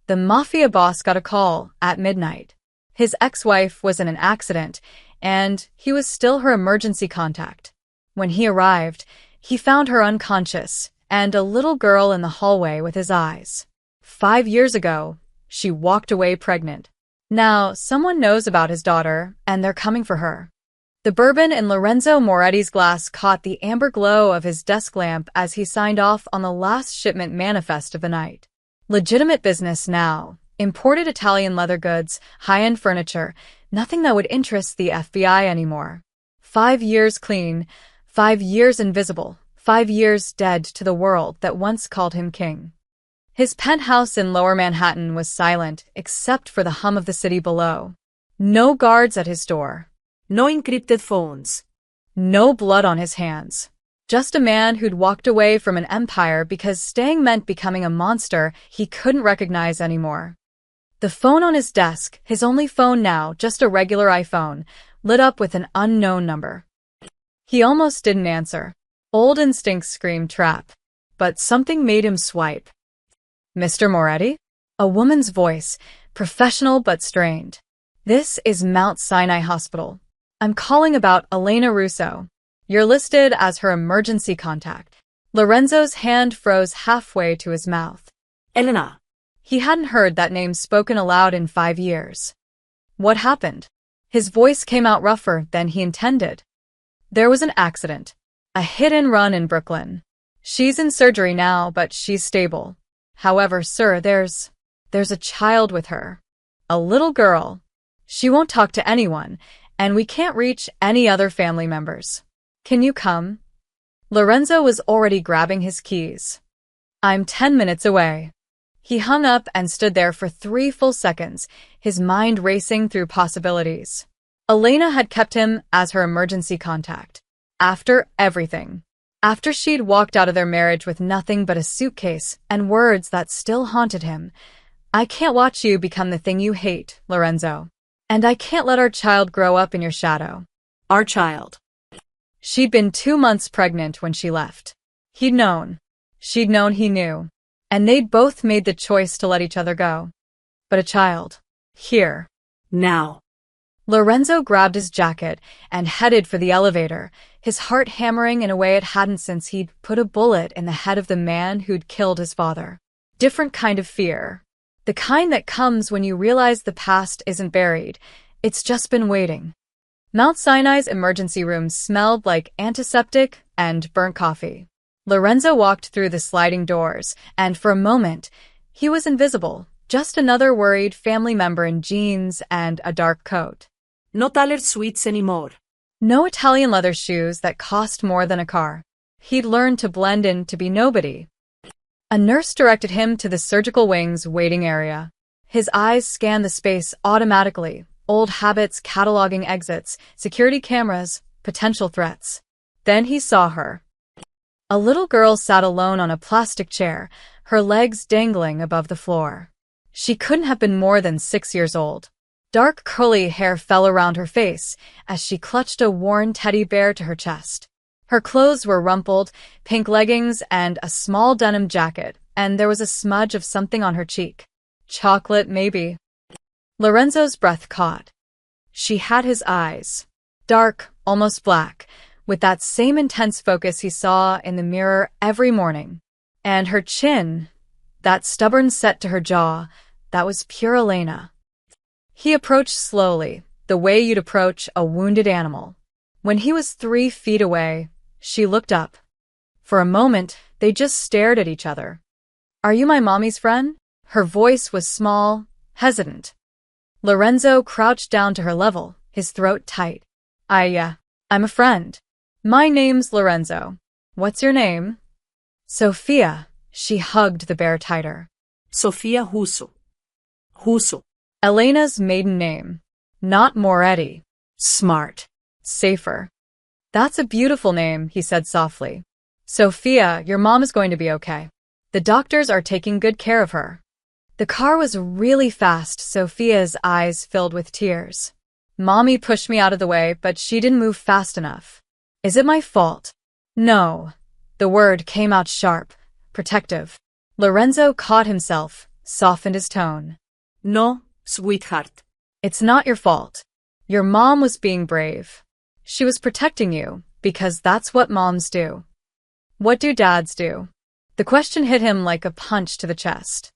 The Mafia boss got a call at midnight. His ex-wife was in an accident, and he was still her emergency contact. When he arrived, he found her unconscious and a little girl in the hallway with his eyes. 5 years ago, she walked away pregnant. Now, someone knows about his daughter, and they're coming for her. The bourbon in Lorenzo Moretti's glass caught the amber glow of his desk lamp as he signed off on the last shipment manifest of the night. Legitimate business now. Imported Italian leather goods, high-end furniture, nothing that would interest the FBI anymore. 5 years clean, 5 years invisible, 5 years dead to the world that once called him king. His penthouse in Lower Manhattan was silent except for the hum of the city below. No guards at his door. No encrypted phones. No blood on his hands. Just a man who'd walked away from an empire because staying meant becoming a monster he couldn't recognize anymore. The phone on his desk, his only phone now, just a regular iPhone, lit up with an unknown number. He almost didn't answer. Old instincts screamed trap. But something made him swipe. Mr. Moretti? A woman's voice, professional but strained. This is Mount Sinai Hospital. I'm calling about Elena Russo. You're listed as her emergency contact. Lorenzo's hand froze halfway to his mouth. Elena. He hadn't heard that name spoken aloud in 5 years. What happened? His voice came out rougher than he intended. There was an accident. A hit-and-run in Brooklyn. She's in surgery now, but she's stable. However, sir, there's a child with her. A little girl. She won't talk to anyone, and we can't reach any other family members. Can you come? Lorenzo was already grabbing his keys. I'm 10 minutes away. He hung up and stood there for 3 full seconds, his mind racing through possibilities. Elena had kept him as her emergency contact. After everything. After she'd walked out of their marriage with nothing but a suitcase and words that still haunted him. I can't watch you become the thing you hate, Lorenzo. And I can't let our child grow up in your shadow. Our child. She'd been 2 months pregnant when she left. He'd known. She'd known he knew. And they'd both made the choice to let each other go. But a child. Here. Now. Lorenzo grabbed his jacket and headed for the elevator, his heart hammering in a way it hadn't since he'd put a bullet in the head of the man who'd killed his father. Different kind of fear. The kind that comes when you realize the past isn't buried. It's just been waiting. Mount Sinai's emergency room smelled like antiseptic and burnt coffee. Lorenzo walked through the sliding doors, and for a moment, he was invisible, just another worried family member in jeans and a dark coat. No tailored suites anymore. No Italian leather shoes that cost more than a car. He'd learned to blend in to be nobody. A nurse directed him to the surgical wing's waiting area. His eyes scanned the space automatically, old habits cataloging exits, security cameras, potential threats. Then he saw her. A little girl sat alone on a plastic chair, her legs dangling above the floor. She couldn't have been more than 6 years old. Dark curly hair fell around her face as she clutched a worn teddy bear to her chest. Her clothes were rumpled, pink leggings and a small denim jacket, and there was a smudge of something on her cheek. Chocolate, maybe. Lorenzo's breath caught. She had his eyes. Dark, almost black, with that same intense focus he saw in the mirror every morning. And her chin, that stubborn set to her jaw, that was pure Elena. He approached slowly, the way you'd approach a wounded animal. When he was 3 feet away, she looked up. For a moment, they just stared at each other. Are you my mommy's friend? Her voice was small, hesitant. Lorenzo crouched down to her level, his throat tight. I'm a friend. My name's Lorenzo. What's your name? Sophia. She hugged the bear tighter. Sophia Russo. Russo. Elena's maiden name. Not Moretti. Smart. Safer. That's a beautiful name, he said softly. Sophia, your mom is going to be okay. The doctors are taking good care of her. The car was really fast, Sophia's eyes filled with tears. Mommy pushed me out of the way, but she didn't move fast enough. Is it my fault? No. The word came out sharp, protective. Lorenzo caught himself, softened his tone. No, sweetheart. It's not your fault. Your mom was being brave. She was protecting you, because that's what moms do. What do dads do? The question hit him like a punch to the chest.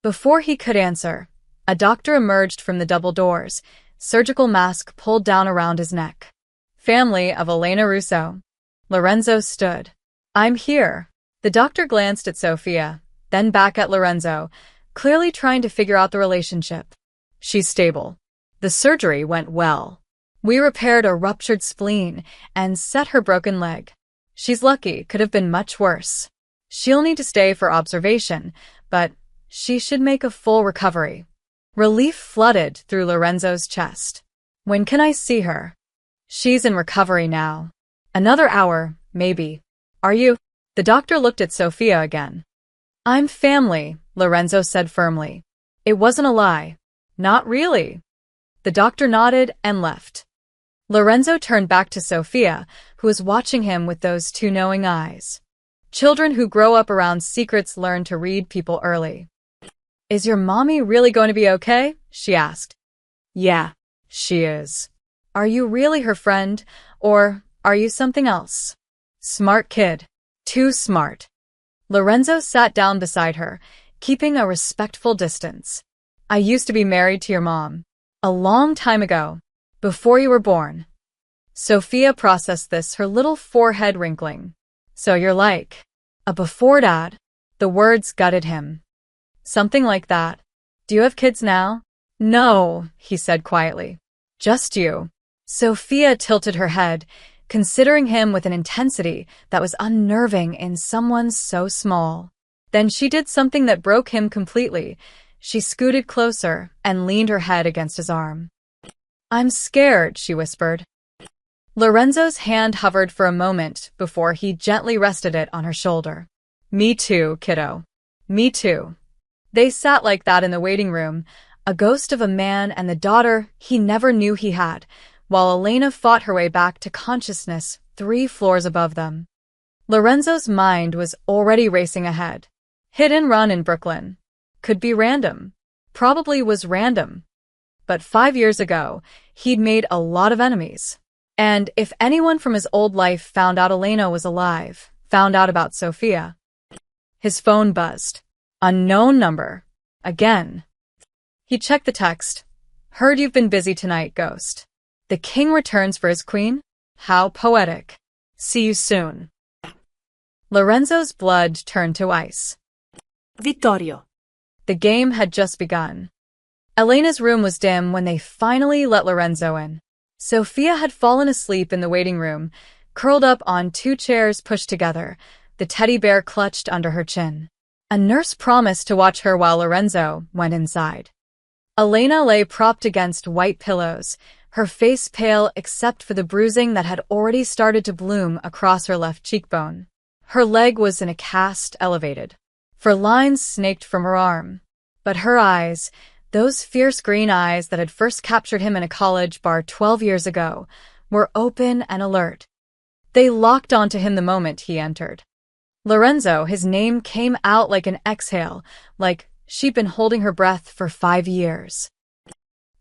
Before he could answer, a doctor emerged from the double doors, surgical mask pulled down around his neck. Family of Elena Russo. Lorenzo stood. I'm here. The doctor glanced at Sophia, then back at Lorenzo, clearly trying to figure out the relationship. She's stable. The surgery went well. We repaired a ruptured spleen and set her broken leg. She's lucky, could have been much worse. She'll need to stay for observation, but she should make a full recovery. Relief flooded through Lorenzo's chest. When can I see her? She's in recovery now. Another hour, maybe. Are you? The doctor looked at Sophia again. I'm family, Lorenzo said firmly. It wasn't a lie. Not really. The doctor nodded and left. Lorenzo turned back to Sophia, who was watching him with those two knowing eyes. Children who grow up around secrets learn to read people early. Is your mommy really going to be okay? She asked. Yeah, she is. Are you really her friend, or are you something else? Smart kid. Too smart. Lorenzo sat down beside her, keeping a respectful distance. I used to be married to your mom. A long time ago. Before you were born. Sophia processed this, her little forehead wrinkling. So you're like a before dad? The words gutted him. Something like that. Do you have kids now? No, he said quietly. Just you. Sophia tilted her head, considering him with an intensity that was unnerving in someone so small. Then she did something that broke him completely. She scooted closer and leaned her head against his arm. I'm scared, she whispered. Lorenzo's hand hovered for a moment before he gently rested it on her shoulder. Me too, kiddo. Me too. They sat like that in the waiting room, a ghost of a man and the daughter he never knew he had, while Elena fought her way back to consciousness 3 floors above them. Lorenzo's mind was already racing ahead. Hit and run in Brooklyn. Could be random. Probably was random. But 5 years ago, he'd made a lot of enemies. And if anyone from his old life found out Elena was alive, found out about Sophia. His phone buzzed. Unknown number. Again. He checked the text. Heard you've been busy tonight, ghost. The king returns for his queen? How poetic. See you soon. Lorenzo's blood turned to ice. Vittorio. The game had just begun. Elena's room was dim when they finally let Lorenzo in. Sophia had fallen asleep in the waiting room, curled up on 2 chairs pushed together, the teddy bear clutched under her chin. A nurse promised to watch her while Lorenzo went inside. Elena lay propped against white pillows, her face pale except for the bruising that had already started to bloom across her left cheekbone. Her leg was in a cast elevated, for lines snaked from her arm. But her eyes, those fierce green eyes that had first captured him in a college bar 12 years ago, were open and alert. They locked onto him the moment he entered. Lorenzo, his name came out like an exhale, like she'd been holding her breath for 5 years.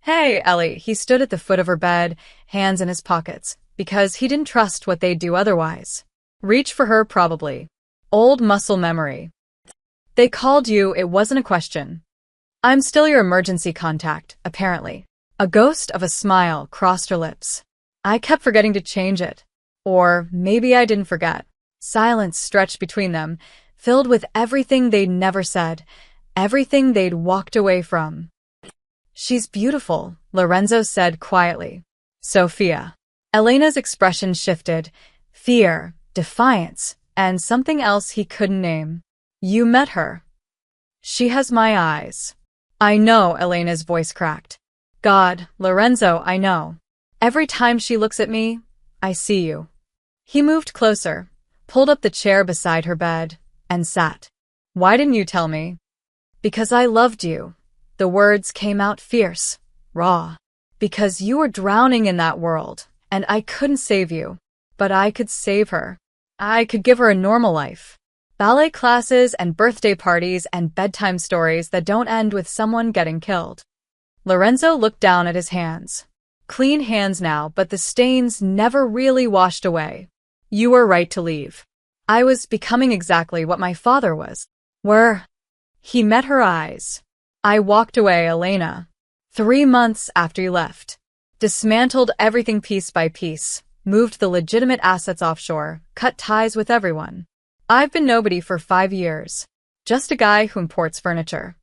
Hey, Ellie, he stood at the foot of her bed, hands in his pockets, because he didn't trust what they'd do otherwise. Reach for her, probably. Old muscle memory. They called you, it wasn't a question. I'm still your emergency contact, apparently. A ghost of a smile crossed her lips. I kept forgetting to change it. Or maybe I didn't forget. Silence stretched between them, filled with everything they'd never said, everything they'd walked away from. She's beautiful, Lorenzo said quietly. Sophia. Elena's expression shifted. Fear, defiance, and something else he couldn't name. You met her. She has my eyes. I know, Elena's voice cracked. God, Lorenzo, I know. Every time she looks at me, I see you. He moved closer, pulled up the chair beside her bed, and sat. Why didn't you tell me? Because I loved you. The words came out fierce, raw. Because you were drowning in that world, and I couldn't save you. But I could save her. I could give her a normal life. Ballet classes and birthday parties and bedtime stories that don't end with someone getting killed. Lorenzo looked down at his hands. Clean hands now, but the stains never really washed away. You were right to leave. I was becoming exactly what my father was. He met her eyes. I walked away, Elena. 3 months after you left. Dismantled everything piece by piece, moved the legitimate assets offshore, cut ties with everyone. I've been nobody for 5 years. Just a guy who imports furniture.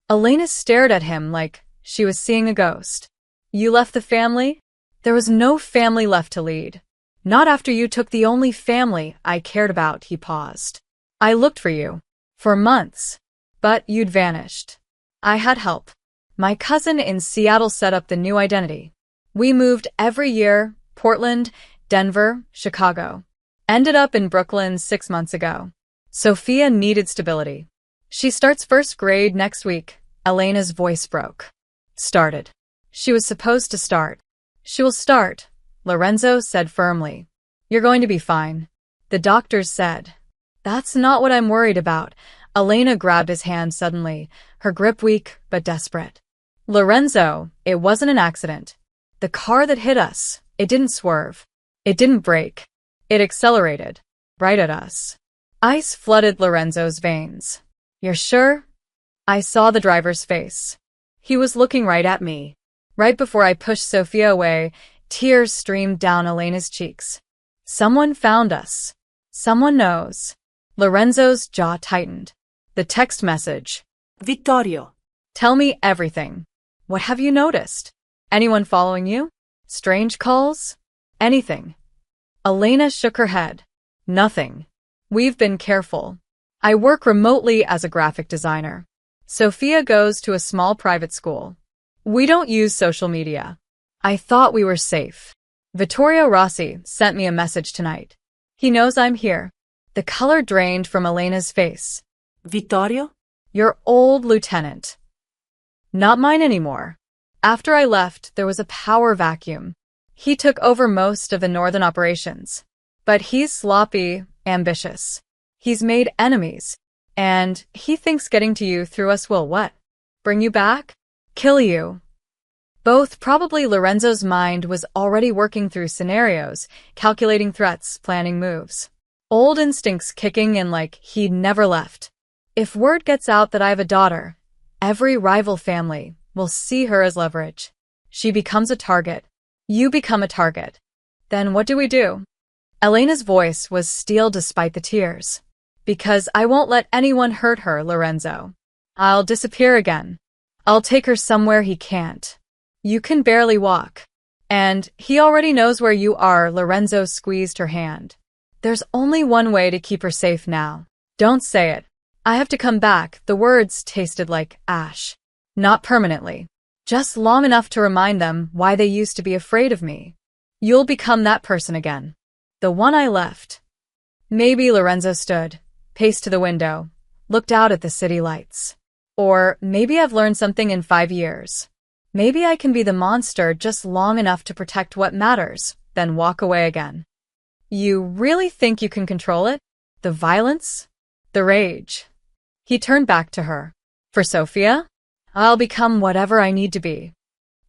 Elena stared at him like she was seeing a ghost. You left the family? There was no family left to lead. Not after you took the only family I cared about, he paused. I looked for you. For months. But you'd vanished. I had help. My cousin in Seattle set up the new identity. We moved every year, Portland, Denver, Chicago. Ended up in Brooklyn 6 months ago. Sophia needed stability. She starts first grade next week. Elena's voice broke. Started. She was supposed to start. She will start, Lorenzo said firmly. You're going to be fine. The doctors said. That's not what I'm worried about. Elena grabbed his hand suddenly, her grip weak but desperate. Lorenzo, it wasn't an accident. The car that hit us, it didn't swerve. It didn't brake. It accelerated. Right at us. Ice flooded Lorenzo's veins. You're sure? I saw the driver's face. He was looking right at me. Right before I pushed Sophia away, tears streamed down Elena's cheeks. Someone found us. Someone knows. Lorenzo's jaw tightened. The text message. Vittorio. Tell me everything. What have you noticed? Anyone following you? Strange calls? Anything? Elena shook her head. Nothing. We've been careful. I work remotely as a graphic designer. Sophia goes to a small private school. We don't use social media. I thought we were safe. Vittorio Rossi sent me a message tonight. He knows I'm here. The color drained from Elena's face. Vittorio? Your old lieutenant. Not mine anymore. After I left, there was a power vacuum. He took over most of the northern operations. But he's sloppy, ambitious. He's made enemies. And he thinks getting to you through us will what? Bring you back? Kill you. Both probably. Lorenzo's mind was already working through scenarios, calculating threats, planning moves. Old instincts kicking in like he'd never left. If word gets out that I have a daughter, every rival family will see her as leverage. She becomes a target. You become a target. Then what do we do? Elena's voice was steel despite the tears. Because I won't let anyone hurt her, Lorenzo. I'll disappear again. I'll take her somewhere he can't. You can barely walk. And he already knows where you are. Lorenzo squeezed her hand. There's only one way to keep her safe now. Don't say it. I have to come back. The words tasted like ash. Not permanently. Just long enough to remind them why they used to be afraid of me. You'll become that person again. The one I left. Maybe. Lorenzo stood, paced to the window, looked out at the city lights. Or maybe I've learned something in 5 years. Maybe I can be the monster just long enough to protect what matters, then walk away again. You really think you can control it? The violence? The rage? He turned back to her. For Sophia? I'll become whatever I need to be.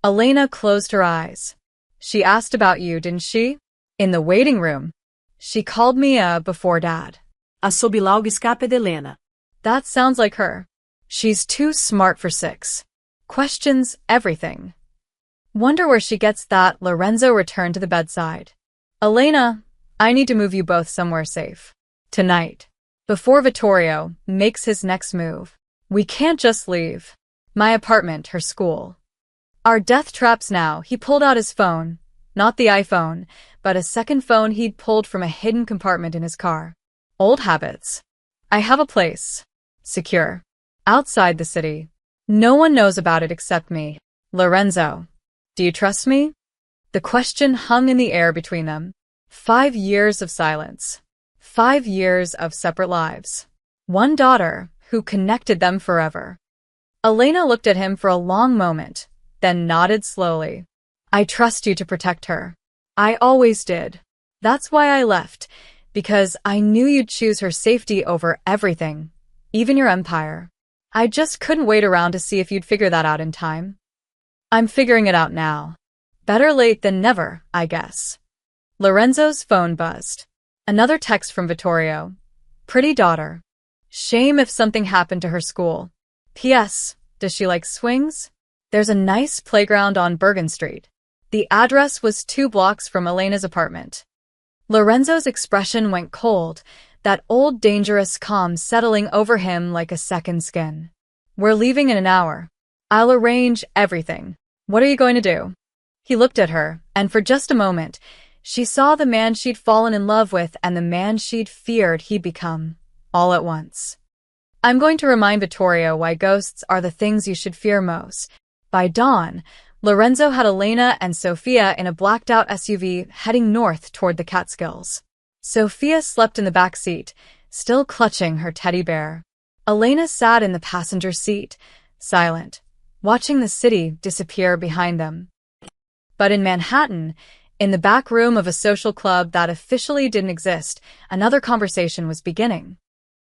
Elena closed her eyes. She asked about you, didn't she? In the waiting room. She called me before Dad. Assobi lá o escape de Helena. That sounds like her. She's too smart for 6. Questions everything. Wonder where she gets that. Lorenzo returned to the bedside. Elena, I need to move you both somewhere safe. Tonight. Before Vittorio makes his next move. We can't just leave. My apartment, her school. Our death traps now. He pulled out his phone. Not the iPhone, but a second phone he'd pulled from a hidden compartment in his car. Old habits. I have a place. Secure. Outside the city. No one knows about it except me. Lorenzo. Do you trust me? The question hung in the air between them. 5 years of silence. 5 years of separate lives. One daughter who connected them forever. Elena looked at him for a long moment, then nodded slowly. I trust you to protect her. I always did. That's why I left. because I knew you'd choose her safety over everything, even your empire. I just couldn't wait around to see if you'd figure that out in time. I'm figuring it out now. Better late than never, I guess. Lorenzo's phone buzzed. Another text from Vittorio. Pretty daughter. Shame if something happened to her school. P.S. Does she like swings? There's a nice playground on Bergen Street. The address was 2 blocks from Elena's apartment. Lorenzo's expression went cold, that old dangerous calm settling over him like a second skin. We're leaving in an hour. I'll arrange everything. What are you going to do? He looked at her, and for just a moment, she saw the man she'd fallen in love with and the man she'd feared he'd become, all at once. I'm going to remind Vittorio why ghosts are the things you should fear most. By dawn, Lorenzo had Elena and Sofia in a blacked-out SUV heading north toward the Catskills. Sofia slept in the back seat, still clutching her teddy bear. Elena sat in the passenger seat, silent, watching the city disappear behind them. But in Manhattan, in the back room of a social club that officially didn't exist, another conversation was beginning.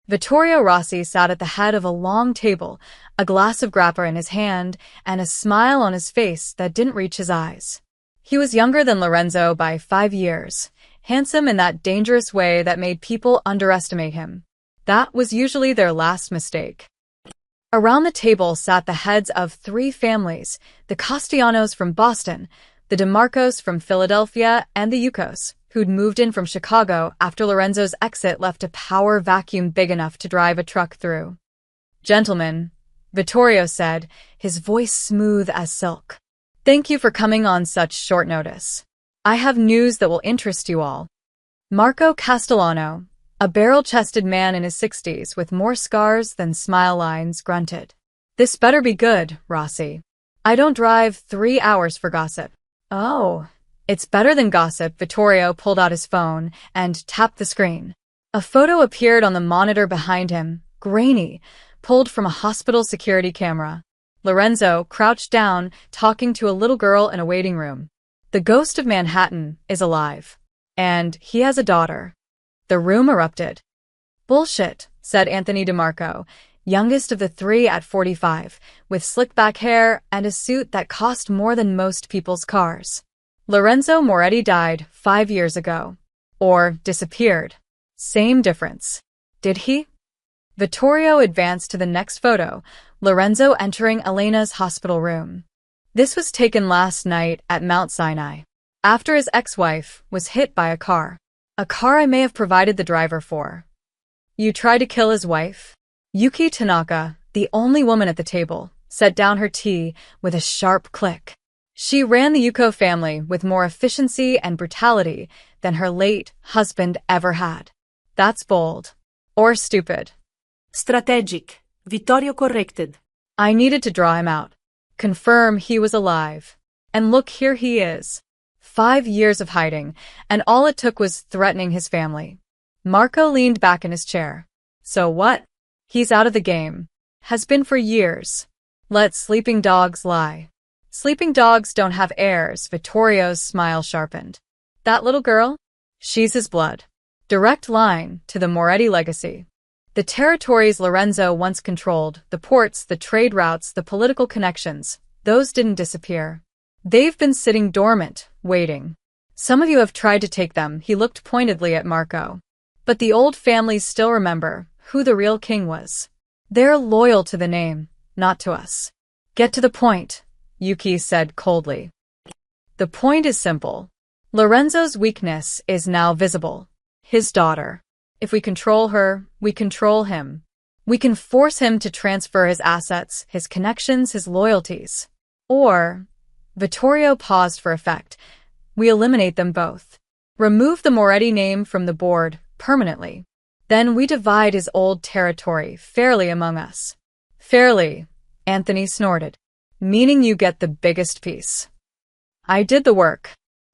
Vittorio Rossi sat at the head of a long table, a glass of grappa in his hand, and a smile on his face that didn't reach his eyes. He was younger than Lorenzo by 5 years, handsome in that dangerous way that made people underestimate him. That was usually their last mistake. Around the table sat the heads of 3 families, the Castellanos from Boston, the DeMarcos from Philadelphia, and the Yukos, who'd moved in from Chicago after Lorenzo's exit left a power vacuum big enough to drive a truck through. Gentlemen, Vittorio said, his voice smooth as silk. Thank you for coming on such short notice. I have news that will interest you all. Marco Castellano, a barrel-chested man in his 60s with more scars than smile lines, grunted. This better be good, Rossi. I don't drive 3 hours for gossip. Oh, it's better than gossip. Vittorio pulled out his phone and tapped the screen. A photo appeared on the monitor behind him, grainy, pulled from a hospital security camera. Lorenzo crouched down, talking to a little girl in a waiting room. The ghost of Manhattan is alive. And he has a daughter. The room erupted. Bullshit, said Anthony DeMarco, youngest of the 3 at 45, with slick back hair and a suit that cost more than most people's cars. Lorenzo Moretti died 5 years ago. Or disappeared. Same difference. Did he? Vittorio advanced to the next photo, Lorenzo entering Elena's hospital room. This was taken last night at Mount Sinai, after his ex-wife was hit by a car. A car I may have provided the driver for. You tried to kill his wife? Yuki Tanaka, the only woman at the table, set down her tea with a sharp click. She ran the Yuko family with more efficiency and brutality than her late husband ever had. That's bold. Or stupid. Strategic. Vittorio corrected. I needed to draw him out. Confirm he was alive. And look, here he is. 5 years of hiding, and all it took was threatening his family. Marco leaned back in his chair. So what? He's out of the game. Has been for years. Let sleeping dogs lie. Sleeping dogs don't have heirs. Vittorio's smile sharpened. That little girl? She's his blood. Direct line to the Moretti legacy. The territories Lorenzo once controlled, the ports, the trade routes, the political connections, those didn't disappear. They've been sitting dormant, waiting. Some of you have tried to take them, he looked pointedly at Marco. But the old families still remember who the real king was. They're loyal to the name, not to us. Get to the point, Yuki said coldly. The point is simple. Lorenzo's weakness is now visible. His daughter. If we control her, we control him. We can force him to transfer his assets, his connections, his loyalties. Or, Vittorio paused for effect, we eliminate them both. Remove the Moretti name from the board, permanently. Then we divide his old territory fairly among us. Fairly, Anthony snorted. Meaning you get the biggest piece. I did the work.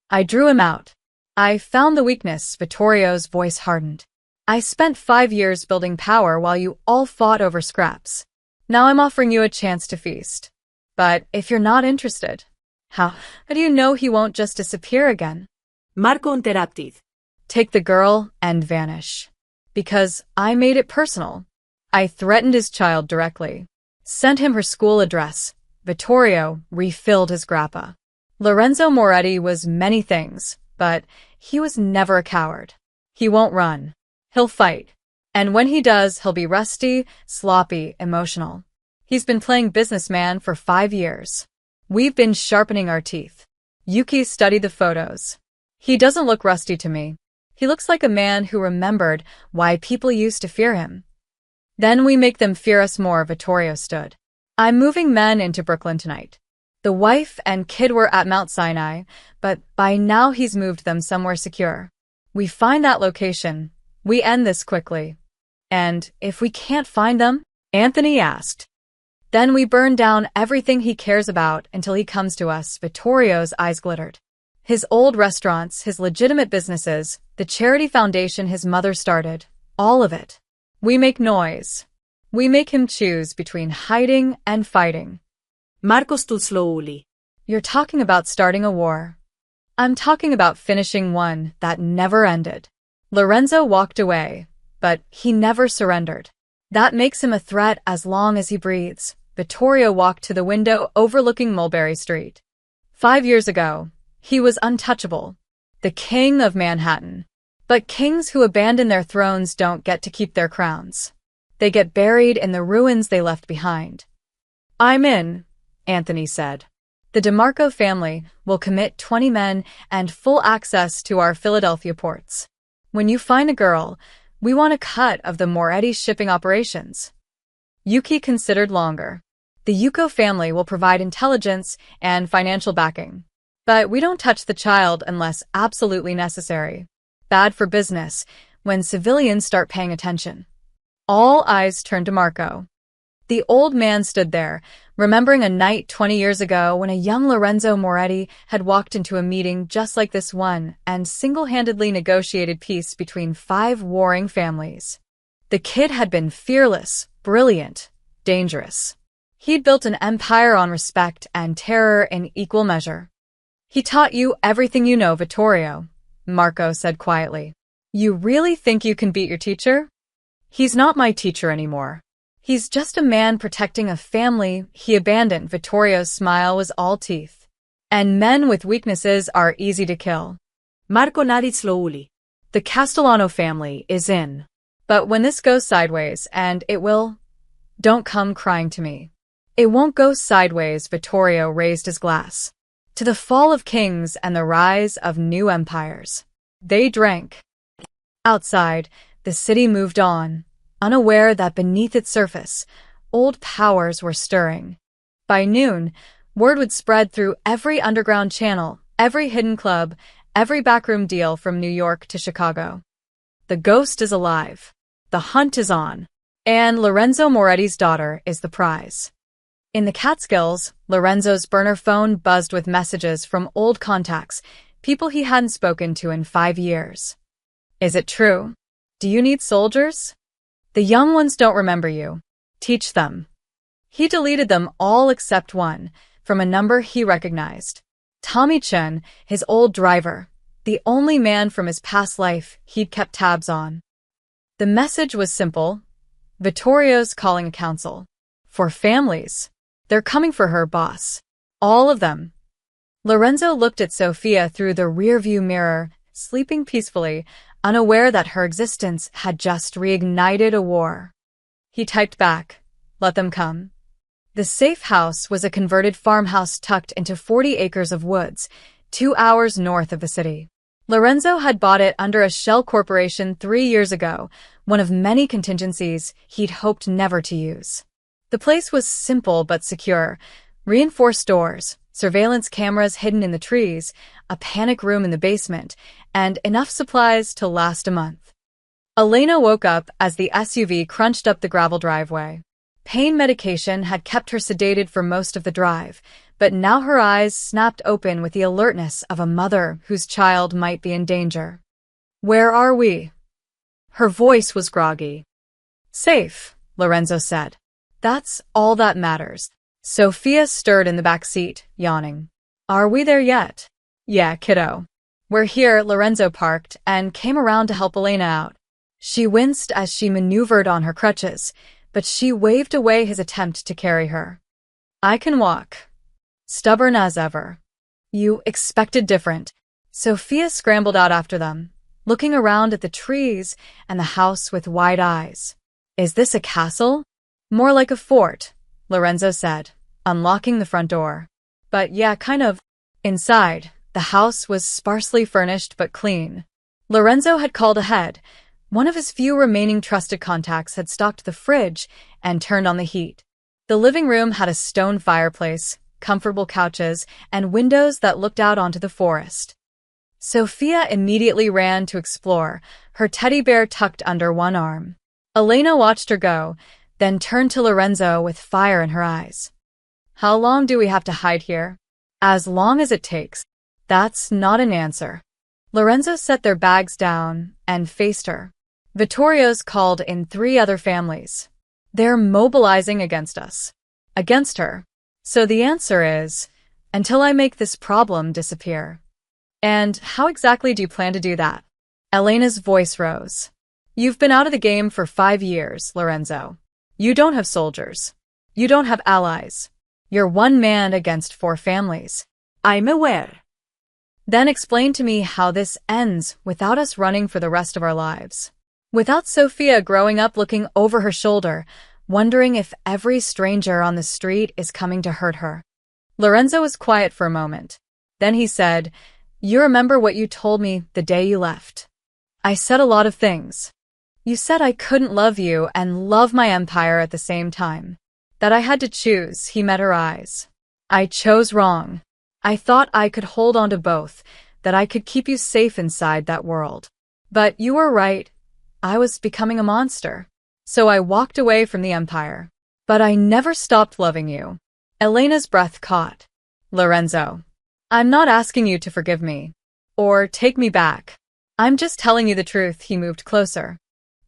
I drew him out. I found the weakness. Vittorio's voice hardened. I spent 5 years building power while you all fought over scraps. Now I'm offering you a chance to feast. But if you're not interested, how do you know he won't just disappear again? Marco interrupted. take the girl, and vanish. Because I made it personal. I threatened his child directly. Sent him her school address. Vittorio refilled his grappa. Lorenzo Moretti was many things, but he was never a coward. He won't run. He'll fight. And when he does, he'll be rusty, sloppy, emotional. He's been playing businessman for 5 years. We've been sharpening our teeth. Yuki studied the photos. He doesn't look rusty to me. He looks like a man who remembered why people used to fear him. Then we make them fear us more, Vittorio stood. I'm moving men into Brooklyn tonight. The wife and kid were at Mount Sinai, but by now he's moved them somewhere secure. We find that location. We end this quickly. And if we can't find them, Anthony asked, then we burn down everything he cares about until he comes to us. Vittorio's eyes glittered. His old restaurants, his legitimate businesses, the charity foundation his mother started, all of it. We make noise. We make him choose between hiding and fighting. Marco stood slowly. You're talking about starting a war. I'm talking about finishing one that never ended. Lorenzo walked away, but he never surrendered. That makes him a threat as long as he breathes. Vittorio walked to the window overlooking Mulberry Street. 5 years ago, he was untouchable, the king of Manhattan. But kings who abandon their thrones don't get to keep their crowns. They get buried in the ruins they left behind. I'm in, Anthony said. The DeMarco family will commit 20 men and full access to our Philadelphia ports. When you find a girl, we want a cut of the Moretti shipping operations. Yuki considered longer. The Yuko family will provide intelligence and financial backing. But we don't touch the child unless absolutely necessary. Bad for business when civilians start paying attention. All eyes turned to Marco. The old man stood there, remembering a night 20 years ago when a young Lorenzo Moretti had walked into a meeting just like this one and single-handedly negotiated peace between 5 warring families. The kid had been fearless, brilliant, dangerous. He'd built an empire on respect and terror in equal measure. He taught you everything you know, Vittorio, Marco said quietly. You really think you can beat your teacher? He's not my teacher anymore. He's just a man protecting a family he abandoned. Vittorio's smile was all teeth. And men with weaknesses are easy to kill. Marco nodded slowly. The Castellano family is in. But when this goes sideways, and it will, don't come crying to me. It won't go sideways. Vittorio raised his glass. To the fall of kings and the rise of new empires. They drank. Outside, the city moved on, unaware that beneath its surface, old powers were stirring. By noon, word would spread through every underground channel, every hidden club, every backroom deal from New York to Chicago. The ghost is alive. The hunt is on. And Lorenzo Moretti's daughter is the prize. In the Catskills, Lorenzo's burner phone buzzed with messages from old contacts, people he hadn't spoken to in 5 years. Is it true? Do you need soldiers? The young ones don't remember you. Teach them. He deleted them all except one, from a number he recognized. Tommy Chen, his old driver, the only man from his past life he'd kept tabs on. The message was simple. Vittorio's calling a council. For families. They're coming for her, boss. All of them. Lorenzo looked at Sophia through the rearview mirror, sleeping peacefully, unaware that her existence had just reignited a war. He typed back, let them come. The safe house was a converted farmhouse tucked into 40 acres of woods, 2 hours north of the city. Lorenzo had bought it under a shell corporation 3 years ago, one of many contingencies he'd hoped never to use. The place was simple but secure, reinforced doors, surveillance cameras hidden in the trees, a panic room in the basement, and enough supplies to last a month. Elena woke up as the SUV crunched up the gravel driveway. Pain medication had kept her sedated for most of the drive, but now her eyes snapped open with the alertness of a mother whose child might be in danger. Where are we? Her voice was groggy. Safe, Lorenzo said. That's all that matters. Sophia stirred in the back seat, yawning. Are we there yet? Yeah, kiddo. We're here, Lorenzo parked and came around to help Elena out. She winced as she maneuvered on her crutches, but she waved away his attempt to carry her. I can walk. Stubborn as ever. You expected different. Sophia scrambled out after them, looking around at the trees and the house with wide eyes. Is this a castle? More like a fort, Lorenzo said, unlocking the front door. But yeah, kind of. Inside, the house was sparsely furnished but clean. Lorenzo had called ahead. One of his few remaining trusted contacts had stocked the fridge and turned on the heat. The living room had a stone fireplace, comfortable couches, and windows that looked out onto the forest. Sophia immediately ran to explore, her teddy bear tucked under one arm. Elena watched her go, then turned to Lorenzo with fire in her eyes. How long do we have to hide here? As long as it takes. That's not an answer. Lorenzo set their bags down and faced her. Vittorio's called in 3 other families. They're mobilizing against us. Against her. So the answer is, until I make this problem disappear. And how exactly do you plan to do that? Elena's voice rose. You've been out of the game for 5 years, Lorenzo. You don't have soldiers. You don't have allies. You're one man against 4 families. I'm aware. Then explain to me how this ends without us running for the rest of our lives. Without Sophia growing up looking over her shoulder, wondering if every stranger on the street is coming to hurt her. Lorenzo was quiet for a moment. Then he said, You remember what you told me the day you left? I said a lot of things. You said I couldn't love you and love my empire at the same time. That I had to choose. He met her eyes. I chose wrong. I thought I could hold on to both, that I could keep you safe inside that world. But you were right. I was becoming a monster. So I walked away from the empire. But I never stopped loving you. Elena's breath caught. Lorenzo, I'm not asking you to forgive me. Or take me back. I'm just telling you the truth. He moved closer.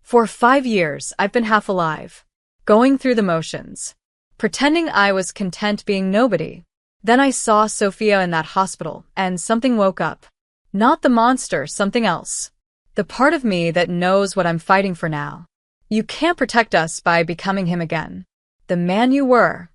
For 5 years, I've been half alive. Going through the motions. Pretending I was content being nobody. Then I saw Sophia in that hospital, and something woke up. Not the monster, something else. The part of me that knows what I'm fighting for now. You can't protect us by becoming him again. The man you were.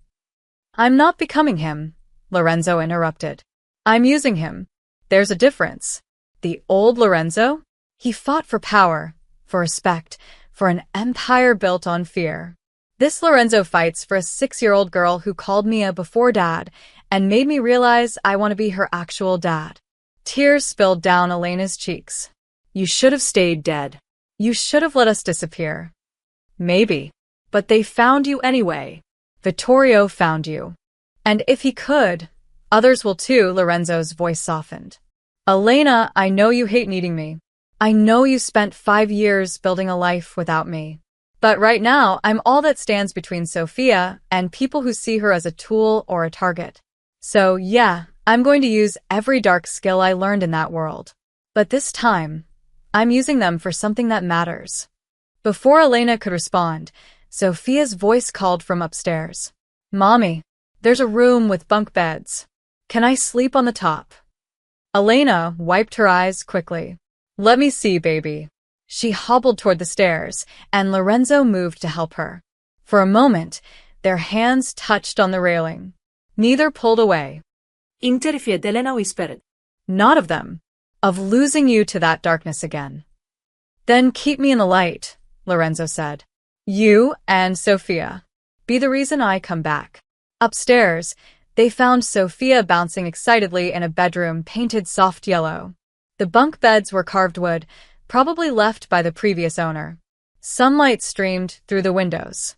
I'm not becoming him, Lorenzo interrupted. I'm using him. There's a difference. The old Lorenzo? He fought for power, for respect, for an empire built on fear. This Lorenzo fights for a 6-year-old girl who called me a before dad and made me realize I want to be her actual dad. Tears spilled down Elena's cheeks. You should have stayed dead. You should have let us disappear. Maybe. But they found you anyway. Vittorio found you. And if he could, others will too, Lorenzo's voice softened. Elena, I know you hate needing me. I know you spent 5 years building a life without me. But right now, I'm all that stands between Sophia and people who see her as a tool or a target. So yeah, I'm going to use every dark skill I learned in that world. But this time, I'm using them for something that matters. Before Elena could respond, Sophia's voice called from upstairs. Mommy, there's a room with bunk beds. Can I sleep on the top? Elena wiped her eyes quickly. Let me see, baby. She hobbled toward the stairs, and Lorenzo moved to help her. For a moment, their hands touched on the railing. Neither pulled away. Interfied, Elena whispered. Not of them. Of losing you to that darkness again. Then keep me in the light, Lorenzo said. You and Sophia. Be the reason I come back. Upstairs, they found Sophia bouncing excitedly in a bedroom painted soft yellow. The bunk beds were carved wood, probably left by the previous owner. Sunlight streamed through the windows.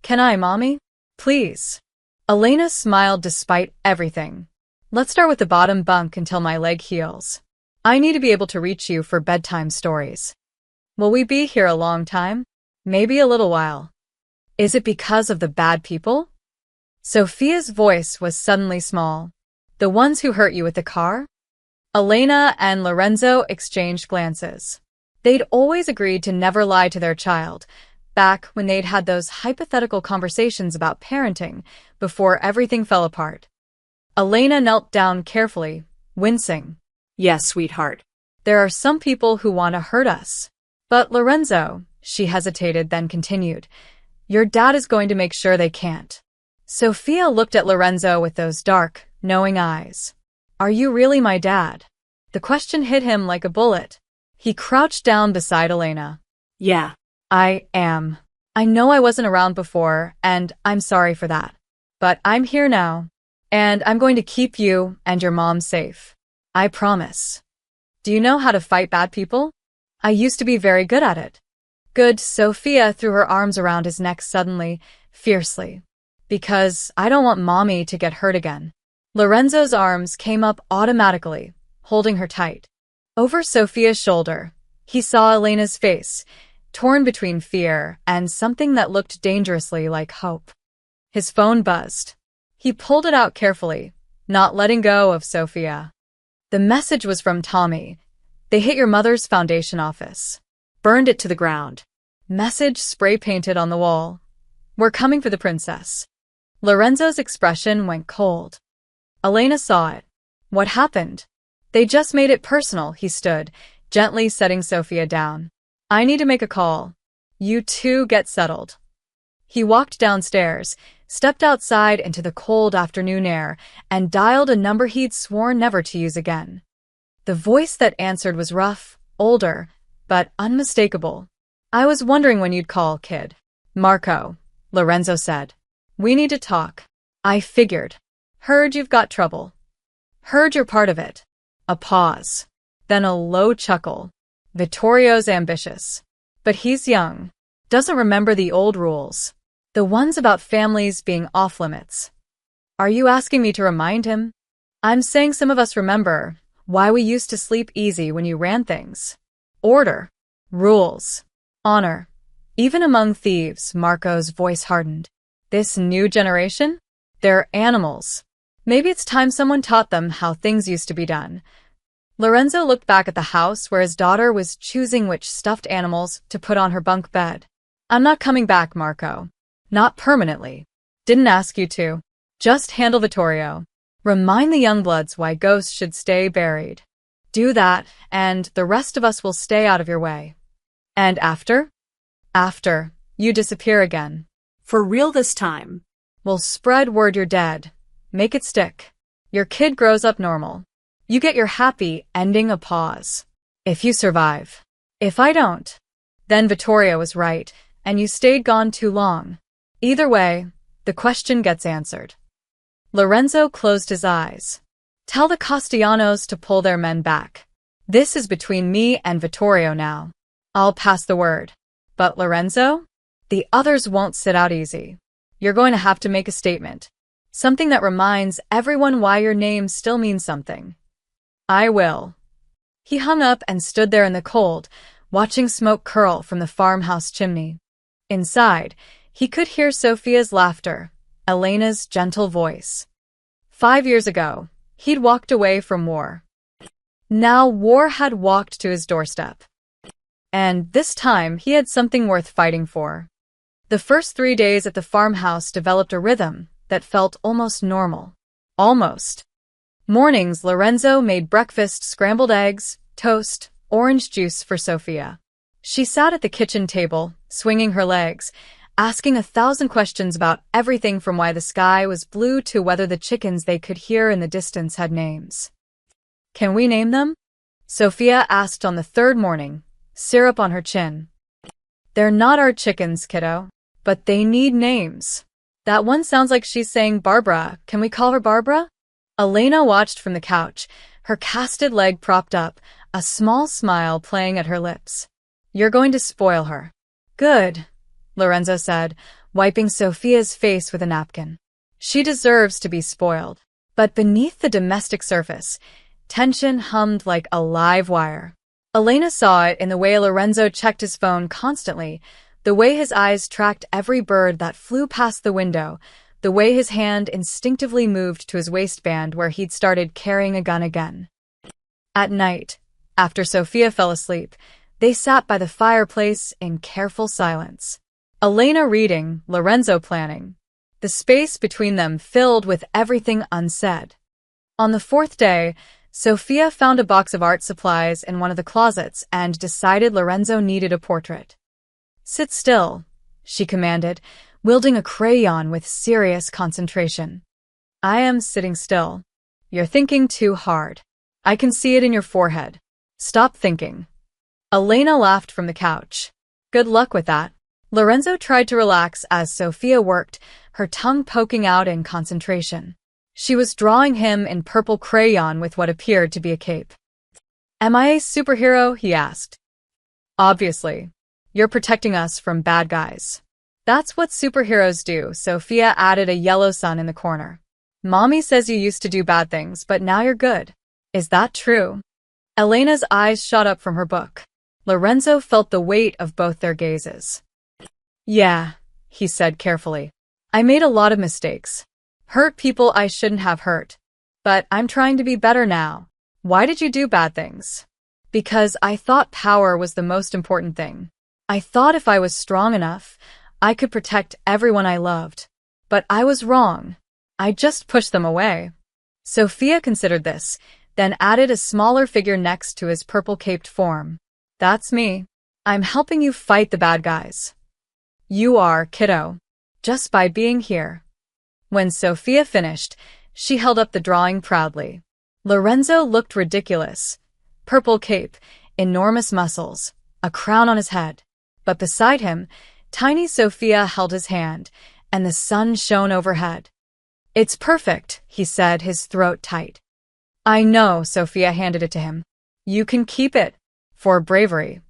Can I, Mommy? Please. Elena smiled despite everything. Let's start with the bottom bunk until my leg heals. I need to be able to reach you for bedtime stories. Will we be here a long time? Maybe a little while. Is it because of the bad people? Sophia's voice was suddenly small. The ones who hurt you with the car? Elena and Lorenzo exchanged glances. They'd always agreed to never lie to their child, back when they'd had those hypothetical conversations about parenting before everything fell apart. Elena knelt down carefully, wincing. Yes, sweetheart. There are some people who want to hurt us. But Lorenzo, she hesitated, then continued, your dad is going to make sure they can't. Sophia looked at Lorenzo with those dark, knowing eyes. Are you really my dad? The question hit him like a bullet. He crouched down beside Elena. Yeah. I am. I know I wasn't around before, and I'm sorry for that. But I'm here now, and I'm going to keep you and your mom safe. I promise. Do you know how to fight bad people? I used to be very good at it. Good. Sophia threw her arms around his neck suddenly, fiercely. Because I don't want mommy to get hurt again. Lorenzo's arms came up automatically, holding her tight. Over Sophia's shoulder, he saw Elena's face, torn between fear and something that looked dangerously like hope. His phone buzzed. He pulled it out carefully, not letting go of Sophia. The message was from Tommy. They hit your mother's foundation office. Burned it to the ground. Message spray-painted on the wall. We're coming for the princess. Lorenzo's expression went cold. Elena saw it. What happened? They just made it personal. He stood, gently setting Sophia down. I need to make a call. You two get settled. He walked downstairs, stepped outside into the cold afternoon air, and dialed a number he'd sworn never to use again. The voice that answered was rough, older, but unmistakable. I was wondering when you'd call, kid. Marco, Lorenzo said. We need to talk. I figured. Heard you've got trouble. Heard you're part of it. A pause. Then a low chuckle. Vittorio's ambitious. But he's young. Doesn't remember the old rules. The ones about families being off limits. Are you asking me to remind him? I'm saying some of us remember why we used to sleep easy when you ran things. Order. Rules. Honor. Even among thieves, Marco's voice hardened. This new generation? They're animals. Maybe it's time someone taught them how things used to be done. Lorenzo looked back at the house where his daughter was choosing which stuffed animals to put on her bunk bed. I'm not coming back, Marco. Not permanently. Didn't ask you to. Just handle Vittorio. Remind the youngbloods why ghosts should stay buried. Do that, and the rest of us will stay out of your way. And after? After, you disappear again. For real this time. We'll spread word you're dead. Make it stick. Your kid grows up normal. You get your happy ending. A pause. If you survive. If I don't. Then Vittorio was right, and you stayed gone too long. Either way, the question gets answered. Lorenzo closed his eyes. Tell the Castellanos to pull their men back. This is between me and Vittorio now. I'll pass the word. But Lorenzo? The others won't sit out easy. You're going to have to make a statement. Something that reminds everyone why your name still means something. I will. He hung up and stood there in the cold, watching smoke curl from the farmhouse chimney. Inside, he could hear Sophia's laughter, Elena's gentle voice. 5 years ago, he'd walked away from war. Now war had walked to his doorstep. And this time he had something worth fighting for. The first 3 days at the farmhouse developed a rhythm that felt almost normal. Almost. Mornings, Lorenzo made breakfast: scrambled eggs, toast, orange juice for Sophia. She sat at the kitchen table, swinging her legs, asking 1,000 questions about everything from why the sky was blue to whether the chickens they could hear in the distance had names. Can we name them? Sophia asked on the third morning, syrup on her chin. They're not our chickens, kiddo, but they need names. That one sounds like she's saying Barbara. Can we call her Barbara? Elena watched from the couch, her casted leg propped up, a small smile playing at her lips. You're going to spoil her. Good, Lorenzo said, wiping Sophia's face with a napkin. She deserves to be spoiled. But beneath the domestic surface, tension hummed like a live wire. Elena saw it in the way Lorenzo checked his phone constantly, the way his eyes tracked every bird that flew past the window, the way his hand instinctively moved to his waistband where he'd started carrying a gun again. At night, after Sophia fell asleep, they sat by the fireplace in careful silence. Elena reading, Lorenzo planning. The space between them filled with everything unsaid. On the fourth day, Sophia found a box of art supplies in one of the closets and decided Lorenzo needed a portrait. Sit still, she commanded, wielding a crayon with serious concentration. I am sitting still. You're thinking too hard. I can see it in your forehead. Stop thinking. Elena laughed from the couch. Good luck with that. Lorenzo tried to relax as Sophia worked, her tongue poking out in concentration. She was drawing him in purple crayon with what appeared to be a cape. Am I a superhero? He asked. Obviously. You're protecting us from bad guys. That's what superheroes do, Sophia added a yellow sun in the corner. Mommy says you used to do bad things, but now you're good. Is that true? Elena's eyes shot up from her book. Lorenzo felt the weight of both their gazes. Yeah, he said carefully. I made a lot of mistakes. Hurt people I shouldn't have hurt. But I'm trying to be better now. Why did you do bad things? Because I thought power was the most important thing. I thought if I was strong enough, I could protect everyone I loved. But I was wrong. I just pushed them away. Sophia considered this, then added a smaller figure next to his purple-caped form. That's me. I'm helping you fight the bad guys. You are, kiddo. Just by being here. When Sophia finished, she held up the drawing proudly. Lorenzo looked ridiculous. Purple cape, enormous muscles, a crown on his head. But beside him, tiny Sophia held his hand, and the sun shone overhead. It's perfect, he said, his throat tight. I know, Sophia handed it to him. You can keep it. For bravery.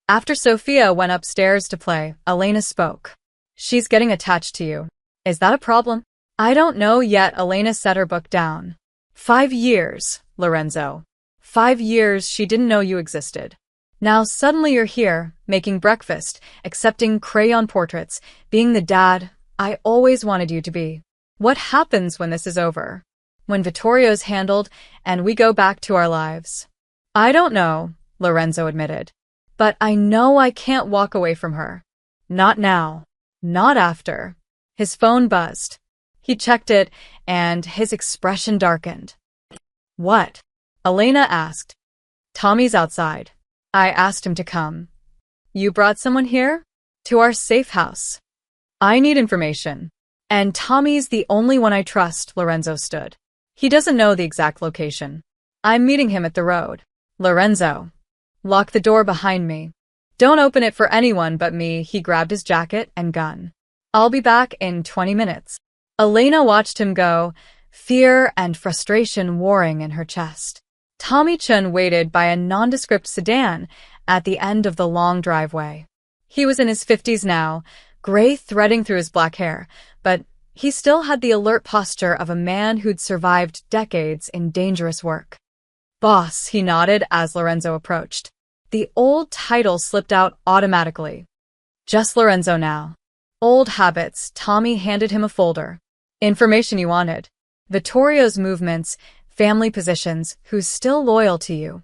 After Sophia went upstairs to play, Elena spoke. She's getting attached to you. Is that a problem? I don't know yet, Elena set her book down. 5 years, Lorenzo. 5 years she didn't know you existed. Now suddenly you're here, making breakfast, accepting crayon portraits, being the dad I always wanted you to be. What happens when this is over? When Vittorio's handled and we go back to our lives? I don't know, Lorenzo admitted. But I know I can't walk away from her. Not now. Not after. His phone buzzed. He checked it, and his expression darkened. What? Elena asked. Tommy's outside. I asked him to come. You brought someone here? To our safe house. I need information. And Tommy's the only one I trust, Lorenzo stood. He doesn't know the exact location. I'm meeting him at the road. Lorenzo. Lock the door behind me. Don't open it for anyone but me. He grabbed his jacket and gun. I'll be back in 20 minutes. Elena watched him go, fear and frustration warring in her chest. Tommy Chun waited by a nondescript sedan at the end of the long driveway. He was in his 50s now, gray threading through his black hair, but he still had the alert posture of a man who'd survived decades in dangerous work. Boss, he nodded as Lorenzo approached. The old title slipped out automatically. Just Lorenzo now. Old habits. Tommy handed him a folder. Information you wanted. Vittorio's movements, family positions, who's still loyal to you.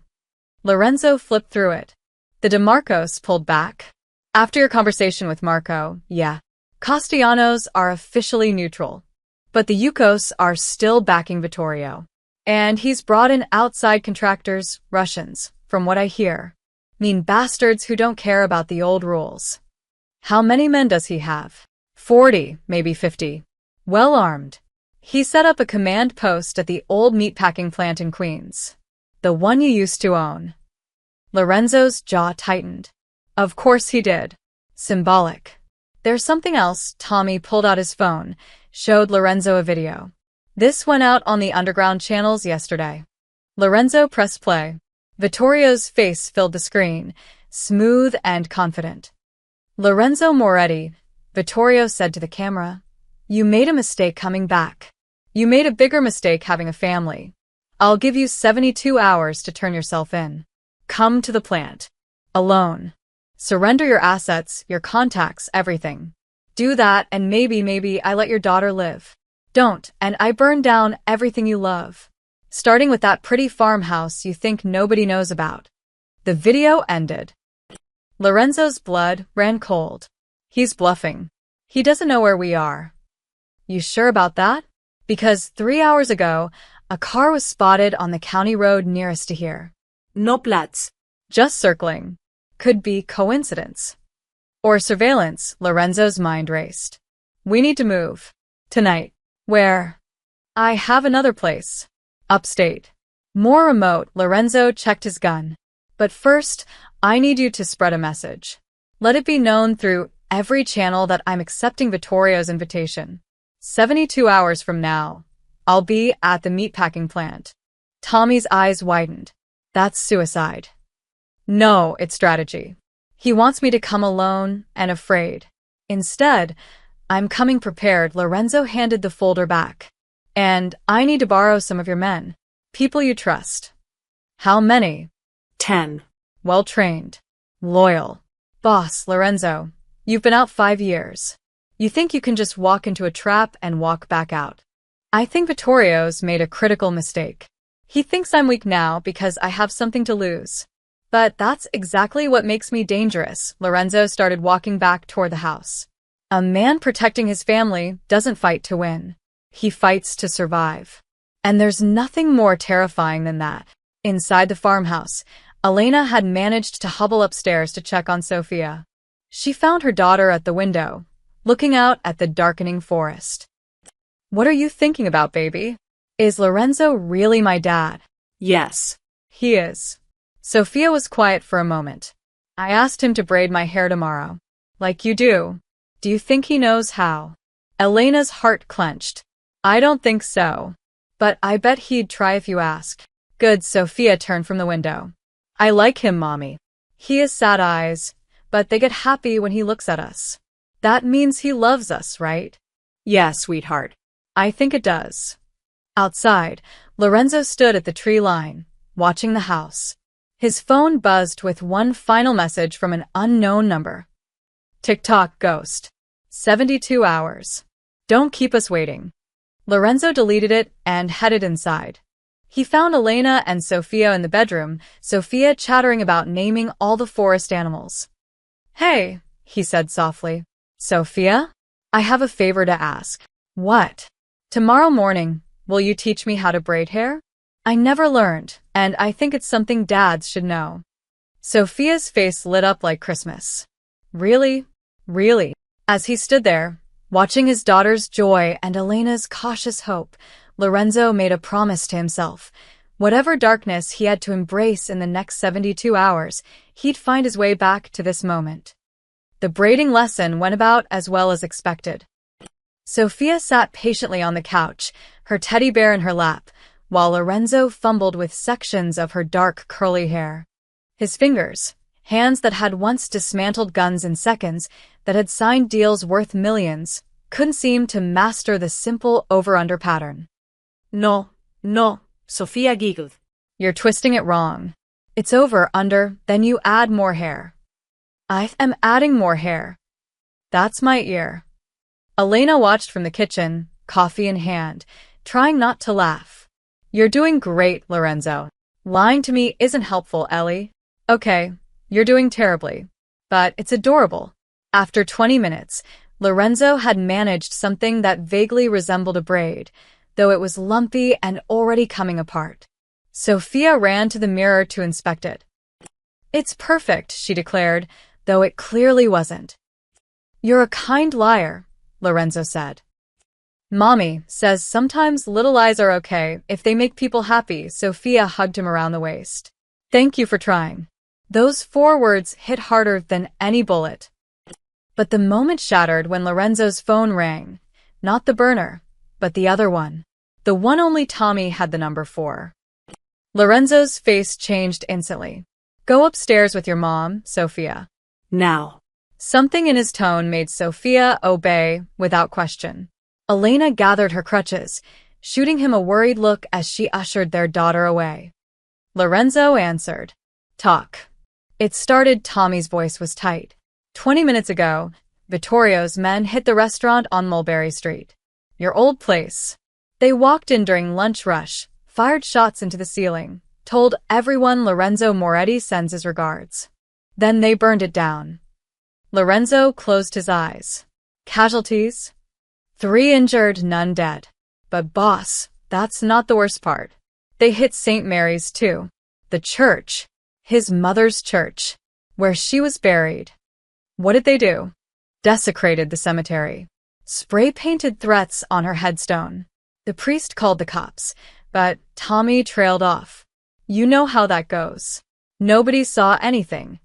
Lorenzo flipped through it. The DeMarcos pulled back. After your conversation with Marco, yeah. Castellanos are officially neutral. But the Yukos are still backing Vittorio. And he's brought in outside contractors, Russians, from what I hear. Mean bastards who don't care about the old rules. How many men does he have? 40, maybe 50. Well armed. He set up a command post at the old meatpacking plant in Queens. The one you used to own. Lorenzo's jaw tightened. Of course he did. Symbolic. There's something else. Tommy pulled out his phone, showed Lorenzo a video. This went out on the underground channels yesterday. Lorenzo pressed play. Vittorio's face filled the screen, smooth and confident. Lorenzo Moretti, Vittorio said to the camera. You made a mistake coming back. You made a bigger mistake having a family. I'll give you 72 hours to turn yourself in. Come to the plant. Alone. Surrender your assets, your contacts, everything. Do that and maybe I let your daughter live. Don't, and I burn down everything you love. Starting with that pretty farmhouse you think nobody knows about. The video ended. Lorenzo's blood ran cold. He's bluffing. He doesn't know where we are. You sure about that? Because 3 hours ago, A car was spotted on the county road nearest to here. No plats. Just circling. Could be coincidence. Or surveillance, Lorenzo's mind raced. We need to move. Tonight. Where? I have another place. Upstate. More remote, Lorenzo checked his gun. But first, I need you to spread a message. Let it be known through every channel that I'm accepting Vittorio's invitation. 72 hours from now, I'll be at the meatpacking plant. Tommy's eyes widened. That's suicide. No, it's strategy. He wants me to come alone and afraid. Instead, I'm coming prepared. Lorenzo handed the folder back. And I need to borrow some of your men. People you trust. How many? 10. Well-trained. Loyal. Boss, Lorenzo, you've been out 5 years. You think you can just walk into a trap and walk back out. I think Vittorio's made a critical mistake. He thinks I'm weak now because I have something to lose. But that's exactly what makes me dangerous. Lorenzo started walking back toward the house. A man protecting his family doesn't fight to win. He fights to survive. And there's nothing more terrifying than that. Inside the farmhouse, Elena had managed to hobble upstairs to check on Sophia. She found her daughter at the window, looking out at the darkening forest. What are you thinking about, baby? Is Lorenzo really my dad? Yes. He is. Sophia was quiet for a moment. I asked him to braid my hair tomorrow. Like you do. Do you think he knows how? Elena's heart clenched. I don't think so. But I bet he'd try if you ask. Good, Sophia turned from the window. I like him, Mommy. He has sad eyes, but they get happy when he looks at us. That means he loves us, right? Yes, sweetheart. I think it does. Outside, Lorenzo stood at the tree line, watching the house. His phone buzzed with one final message from an unknown number. Tick-tock, ghost. 72 hours. Don't keep us waiting. Lorenzo deleted it and headed inside. He found Elena and Sophia in the bedroom, Sophia chattering about naming all the forest animals. Hey, he said softly. Sophia? I have a favor to ask. What? Tomorrow morning, will you teach me how to braid hair? I never learned, and I think it's something dads should know. Sophia's face lit up like Christmas. Really? Really? As he stood there, watching his daughter's joy and Elena's cautious hope, Lorenzo made a promise to himself. Whatever darkness he had to embrace in the next 72 hours, he'd find his way back to this moment. The braiding lesson went about as well as expected. Sophia sat patiently on the couch, her teddy bear in her lap, while Lorenzo fumbled with sections of her dark, curly hair. His fingers, hands that had once dismantled guns in seconds, that had signed deals worth millions, couldn't seem to master the simple over-under pattern. No, Sophia giggled. You're twisting it wrong. It's over, under, then you add more hair. I am adding more hair. That's my ear. Elena watched from the kitchen, coffee in hand, trying not to laugh. You're doing great, Lorenzo. Lying to me isn't helpful, Ellie. Okay, you're doing terribly. But it's adorable. After 20 minutes, Lorenzo had managed something that vaguely resembled a braid, though it was lumpy and already coming apart. Sophia ran to the mirror to inspect it. It's perfect, she declared, though it clearly wasn't. You're a kind liar, Lorenzo said. Mommy says sometimes little lies are okay if they make people happy. Sophia hugged him around the waist. Thank you for trying. Those 4 words hit harder than any bullet. But the moment shattered when Lorenzo's phone rang. Not the burner, but the other one. The one only Tommy had the number for. Lorenzo's face changed instantly. Go upstairs with your mom, Sophia. Now. Something in his tone made Sophia obey without question. Elena gathered her crutches, shooting him a worried look as she ushered their daughter away. Lorenzo answered. Talk. It started. Tommy's voice was tight. 20 minutes ago, Vittorio's men hit the restaurant on Mulberry Street. Your old place. They walked in during lunch rush, fired shots into the ceiling, told everyone Lorenzo Moretti sends his regards. Then they burned it down. Lorenzo closed his eyes. Casualties? 3 injured, none dead. But boss, That's not the worst part. They hit St. Mary's too. The church. His mother's church. Where she was buried. What did they do? Desecrated the cemetery. Spray-painted threats on her headstone. The priest called the cops, but Tommy trailed off. You know how that goes. Nobody saw anything.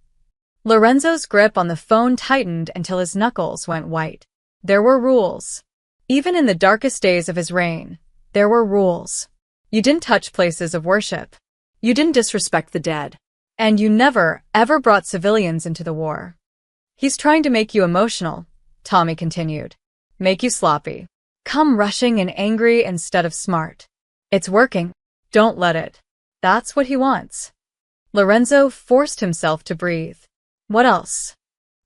Lorenzo's grip on the phone tightened until his knuckles went white. There were rules. Even in the darkest days of his reign, there were rules. You didn't touch places of worship. You didn't disrespect the dead. And you never, ever brought civilians into the war. He's trying to make you emotional, Tommy continued. Make you sloppy. Come rushing and angry instead of smart. It's working. Don't let it. That's what he wants. Lorenzo forced himself to breathe. What else?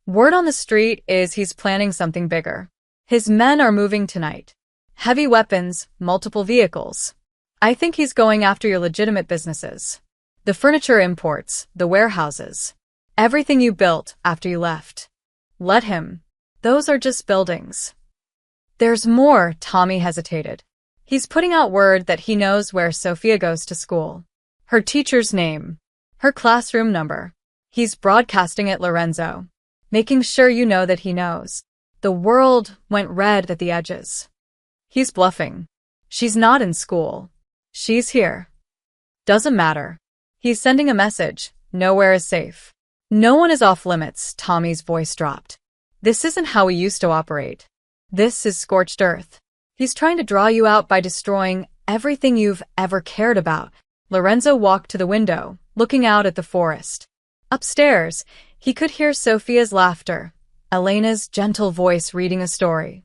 Word on the street is he's planning something bigger. His men are moving tonight. Heavy weapons, multiple vehicles. I think he's going after your legitimate businesses. The furniture imports, the warehouses. Everything you built after you left. Let him. Those are just buildings. There's more, Tommy hesitated. He's putting out word that he knows where Sophia goes to school. Her teacher's name. Her classroom number. He's broadcasting it, Lorenzo. Making sure you know that he knows. The world went red at the edges. He's bluffing. She's not in school. She's here. Doesn't matter. He's sending a message. Nowhere is safe. No one is off limits, Tommy's voice dropped. This isn't how we used to operate. This is scorched earth. He's trying to draw you out by destroying everything you've ever cared about. Lorenzo walked to the window, looking out at the forest. Upstairs, he could hear Sophia's laughter, Elena's gentle voice reading a story.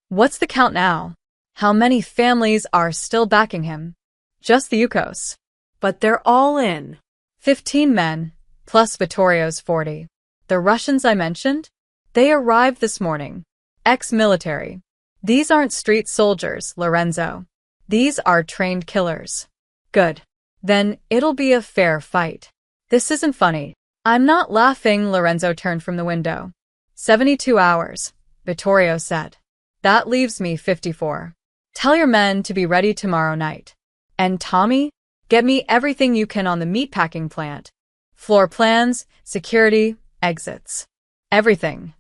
What's the count now? How many families are still backing him? Just the Yukos. But they're all in. 15 men, plus Vittorio's 40. The Russians I mentioned? They arrived this morning. Ex-military. These aren't street soldiers, Lorenzo. These are trained killers. Good. Then it'll be a fair fight. This isn't funny. I'm not laughing, Lorenzo turned from the window. 72 hours, Vittorio said. That leaves me 54. Tell your men to be ready tomorrow night. And Tommy, get me everything you can on the meatpacking plant. Floor plans, security, exits. Everything.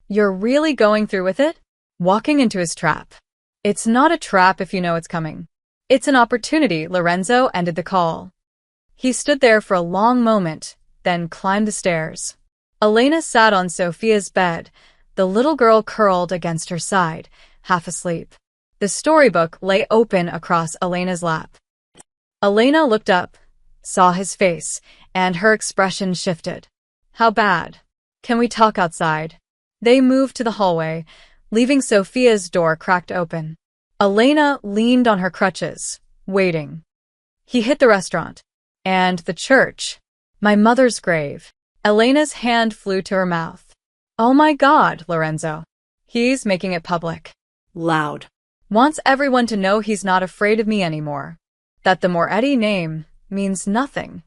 You're really going through with it? Walking into his trap. It's not a trap if you know it's coming. It's an opportunity, Lorenzo ended the call. He stood there for a long moment, then climbed the stairs. Elena sat on Sophia's bed, the little girl curled against her side, half asleep. The storybook lay open across Elena's lap. Elena looked up, saw his face, and her expression shifted. How bad? Can we talk outside? They moved to the hallway, leaving Sophia's door cracked open. Elena leaned on her crutches, waiting. He hit the restaurant. And the church. My mother's grave. Elena's hand flew to her mouth. Oh my God, Lorenzo. He's making it public. Loud. Wants everyone to know he's not afraid of me anymore. That the Moretti name means nothing.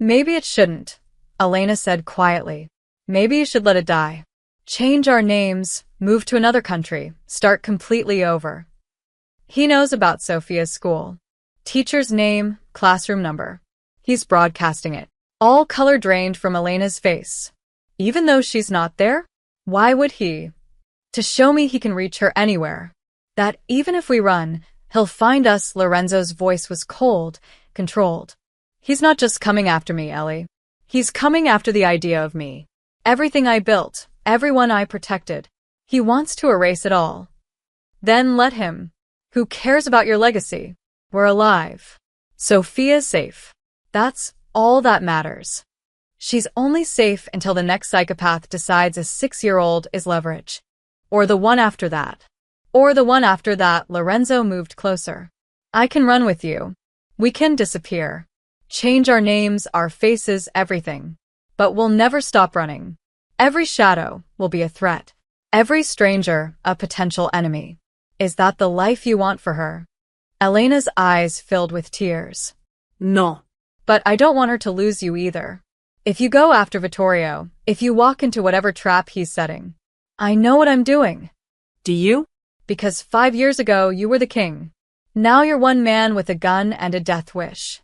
Maybe it shouldn't, Elena said quietly. Maybe you should let it die. Change our names, move to another country, start completely over. He knows about Sophia's school. Teacher's name, classroom number. He's broadcasting it. All color drained from Elena's face. Even though she's not there? Why would he? To show me he can reach her anywhere. That even if we run, he'll find us. Lorenzo's voice was cold, controlled. He's not just coming after me, Ellie. He's coming after the idea of me. Everything I built, everyone I protected. He wants to erase it all. Then let him. Who cares about your legacy? We're alive. Sophia's safe. That's all that matters. She's only safe until the next psychopath decides a 6-year-old is leverage. Or the one after that. Or the one after that. Lorenzo moved closer. I can run with you. We can disappear. Change our names, our faces, everything. But we'll never stop running. Every shadow will be a threat. Every stranger, a potential enemy. Is that the life you want for her? Elena's eyes filled with tears. No. But I don't want her to lose you either. If you go after Vittorio, if you walk into whatever trap he's setting, I know what I'm doing. Do you? Because 5 years ago you were the king. Now you're one man with a gun and a death wish.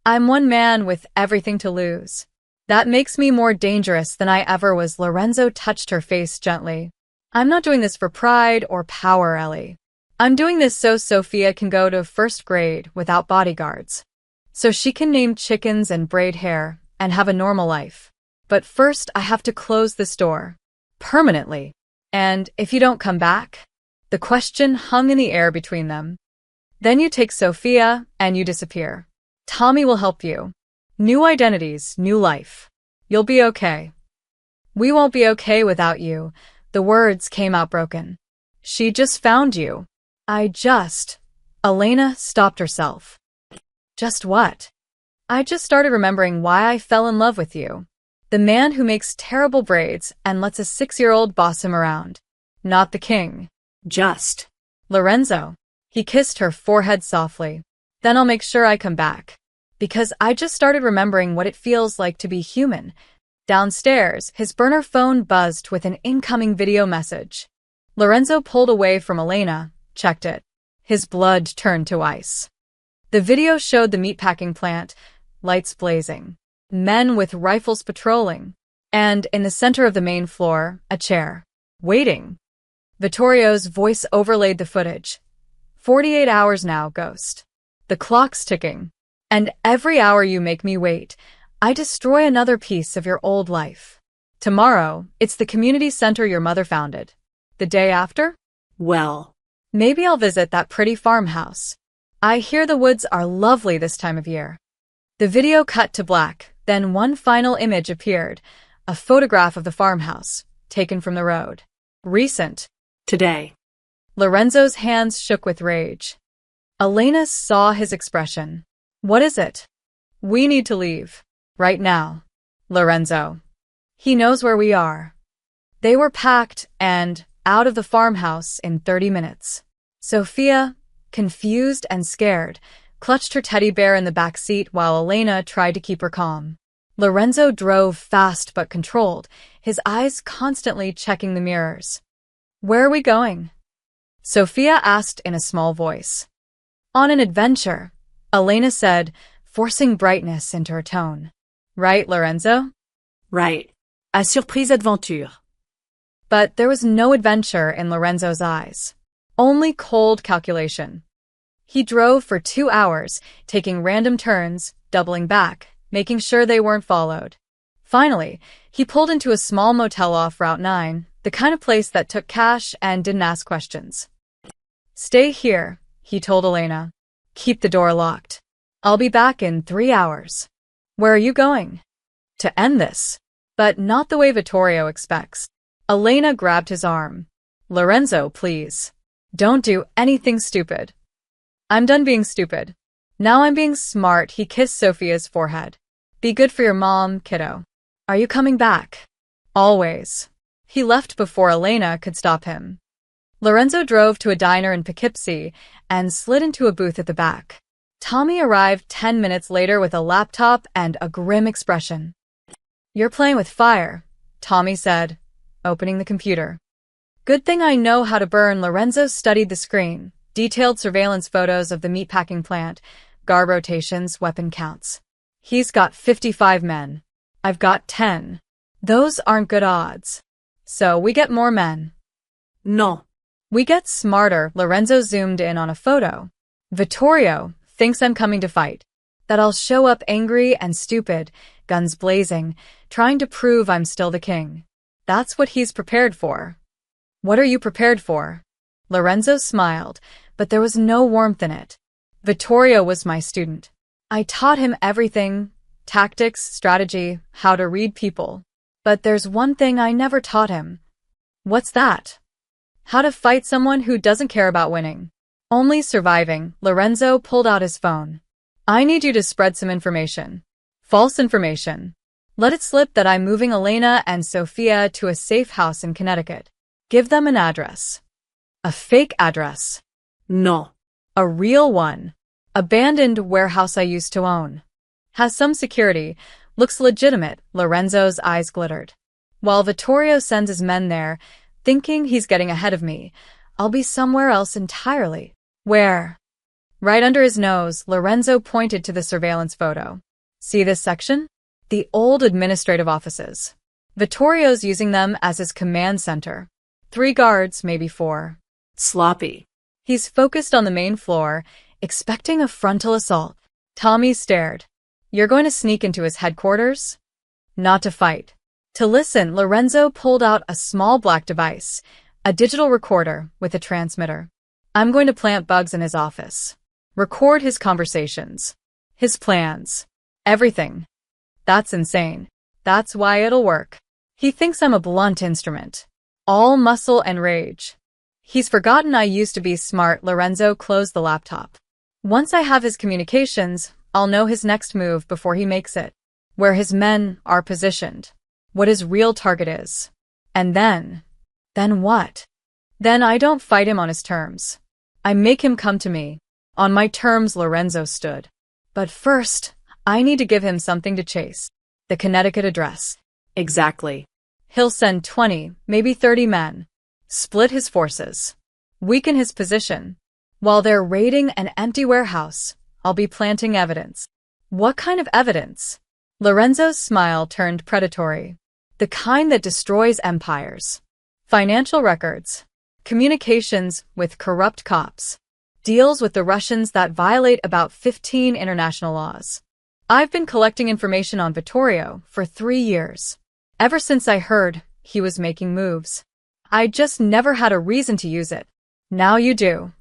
I'm one man with everything to lose. That makes me more dangerous than I ever was. Lorenzo touched her face gently. I'm not doing this for pride or power, Ellie. I'm doing this so Sophia can go to first grade without bodyguards. So she can name chickens and braid hair and have a normal life. But first I have to close this door. Permanently. And if you don't come back? The question hung in the air between them. Then you take Sophia and you disappear. Tommy will help you. New identities, new life. You'll be okay. We won't be okay without you. The words came out broken. She just found you. Elena stopped herself. Just what? I just started remembering why I fell in love with you. The man who makes terrible braids and lets a 6-year-old boss him around. Not the king. Just. Lorenzo. He kissed her forehead softly. Then I'll make sure I come back. Because I just started remembering what it feels like to be human. Downstairs, his burner phone buzzed with an incoming video message. Lorenzo pulled away from Elena, checked it. His blood turned to ice. The video showed the meatpacking plant, lights blazing, men with rifles patrolling, and in the center of the main floor, a chair, waiting. Vittorio's voice overlaid the footage. 48 hours now, Ghost. The clock's ticking. And every hour you make me wait, I destroy another piece of your old life. Tomorrow, it's the community center your mother founded. The day after? Well. Maybe I'll visit that pretty farmhouse. I hear the woods are lovely this time of year. The video cut to black, then one final image appeared, a photograph of the farmhouse, taken from the road. Recent. Today. Lorenzo's hands shook with rage. Elena saw his expression. What is it? We need to leave. Right now. Lorenzo. He knows where we are. They were packed and out of the farmhouse in 30 minutes. Sophia, confused and scared, clutched her teddy bear in the back seat while Elena tried to keep her calm. Lorenzo drove fast but controlled, his eyes constantly checking the mirrors. Where are we going? Sophia asked in a small voice. On an adventure, Elena said, forcing brightness into her tone. Right, Lorenzo? Right. A surprise aventure. But there was no adventure in Lorenzo's eyes. Only cold calculation. He drove for 2 hours, taking random turns, doubling back, making sure they weren't followed. Finally, he pulled into a small motel off Route 9, the kind of place that took cash and didn't ask questions. Stay here, he told Elena. Keep the door locked. I'll be back in 3 hours. Where are you going? To end this. But not the way Vittorio expects. Elena grabbed his arm. Lorenzo, please. Don't do anything stupid. I'm done being stupid. Now I'm being smart. He kissed Sophia's forehead. Be good for your mom, kiddo. Are you coming back? Always. He left before Elena could stop him. Lorenzo drove to a diner in Poughkeepsie and slid into a booth at the back. Tommy arrived 10 minutes later with a laptop and a grim expression. You're playing with fire, Tommy said, opening the computer. Good thing I know how to burn. Lorenzo studied the screen, detailed surveillance photos of the meatpacking plant, guard rotations, weapon counts. He's got 55 men. I've got 10. Those aren't good odds. So we get more men. No. We get smarter. Lorenzo zoomed in on a photo. Vittorio thinks I'm coming to fight. That I'll show up angry and stupid, guns blazing, trying to prove I'm still the king. That's what he's prepared for. What are you prepared for? Lorenzo smiled, but there was no warmth in it. Vittorio was my student. I taught him everything, tactics, strategy, how to read people. But there's one thing I never taught him. What's that? How to fight someone who doesn't care about winning. Only surviving. Lorenzo pulled out his phone. I need you to spread some information. False information. Let it slip that I'm moving Elena and Sophia to a safe house in Connecticut. Give them an address. A fake address. No. A real one. Abandoned warehouse I used to own. Has some security. Looks legitimate. Lorenzo's eyes glittered. While Vittorio sends his men there, thinking he's getting ahead of me, I'll be somewhere else entirely. Where? Right under his nose, Lorenzo pointed to the surveillance photo. See this section? The old administrative offices. Vittorio's using them as his command center. 3 guards, maybe 4. Sloppy. He's focused on the main floor, expecting a frontal assault. Tommy stared. You're going to sneak into his headquarters? Not to fight. To listen, Lorenzo pulled out a small black device, a digital recorder with a transmitter. I'm going to plant bugs in his office. Record his conversations. His plans. Everything. That's insane. That's why it'll work. He thinks I'm a blunt instrument. All muscle and rage. He's forgotten I used to be smart. Lorenzo closed the laptop. Once I have his communications, I'll know his next move before he makes it. Where his men are positioned. What his real target is. And then what? Then I don't fight him on his terms. I make him come to me. On my terms, Lorenzo stood. But first, I need to give him something to chase. The Connecticut address. Exactly. He'll send 20, maybe 30 men. Split his forces. Weaken his position. While they're raiding an empty warehouse, I'll be planting evidence. What kind of evidence? Lorenzo's smile turned predatory. The kind that destroys empires. Financial records. Communications with corrupt cops. Deals with the Russians that violate about 15 international laws. I've been collecting information on Vittorio for 3 years. Ever since I heard he was making moves. I just never had a reason to use it. Now you do.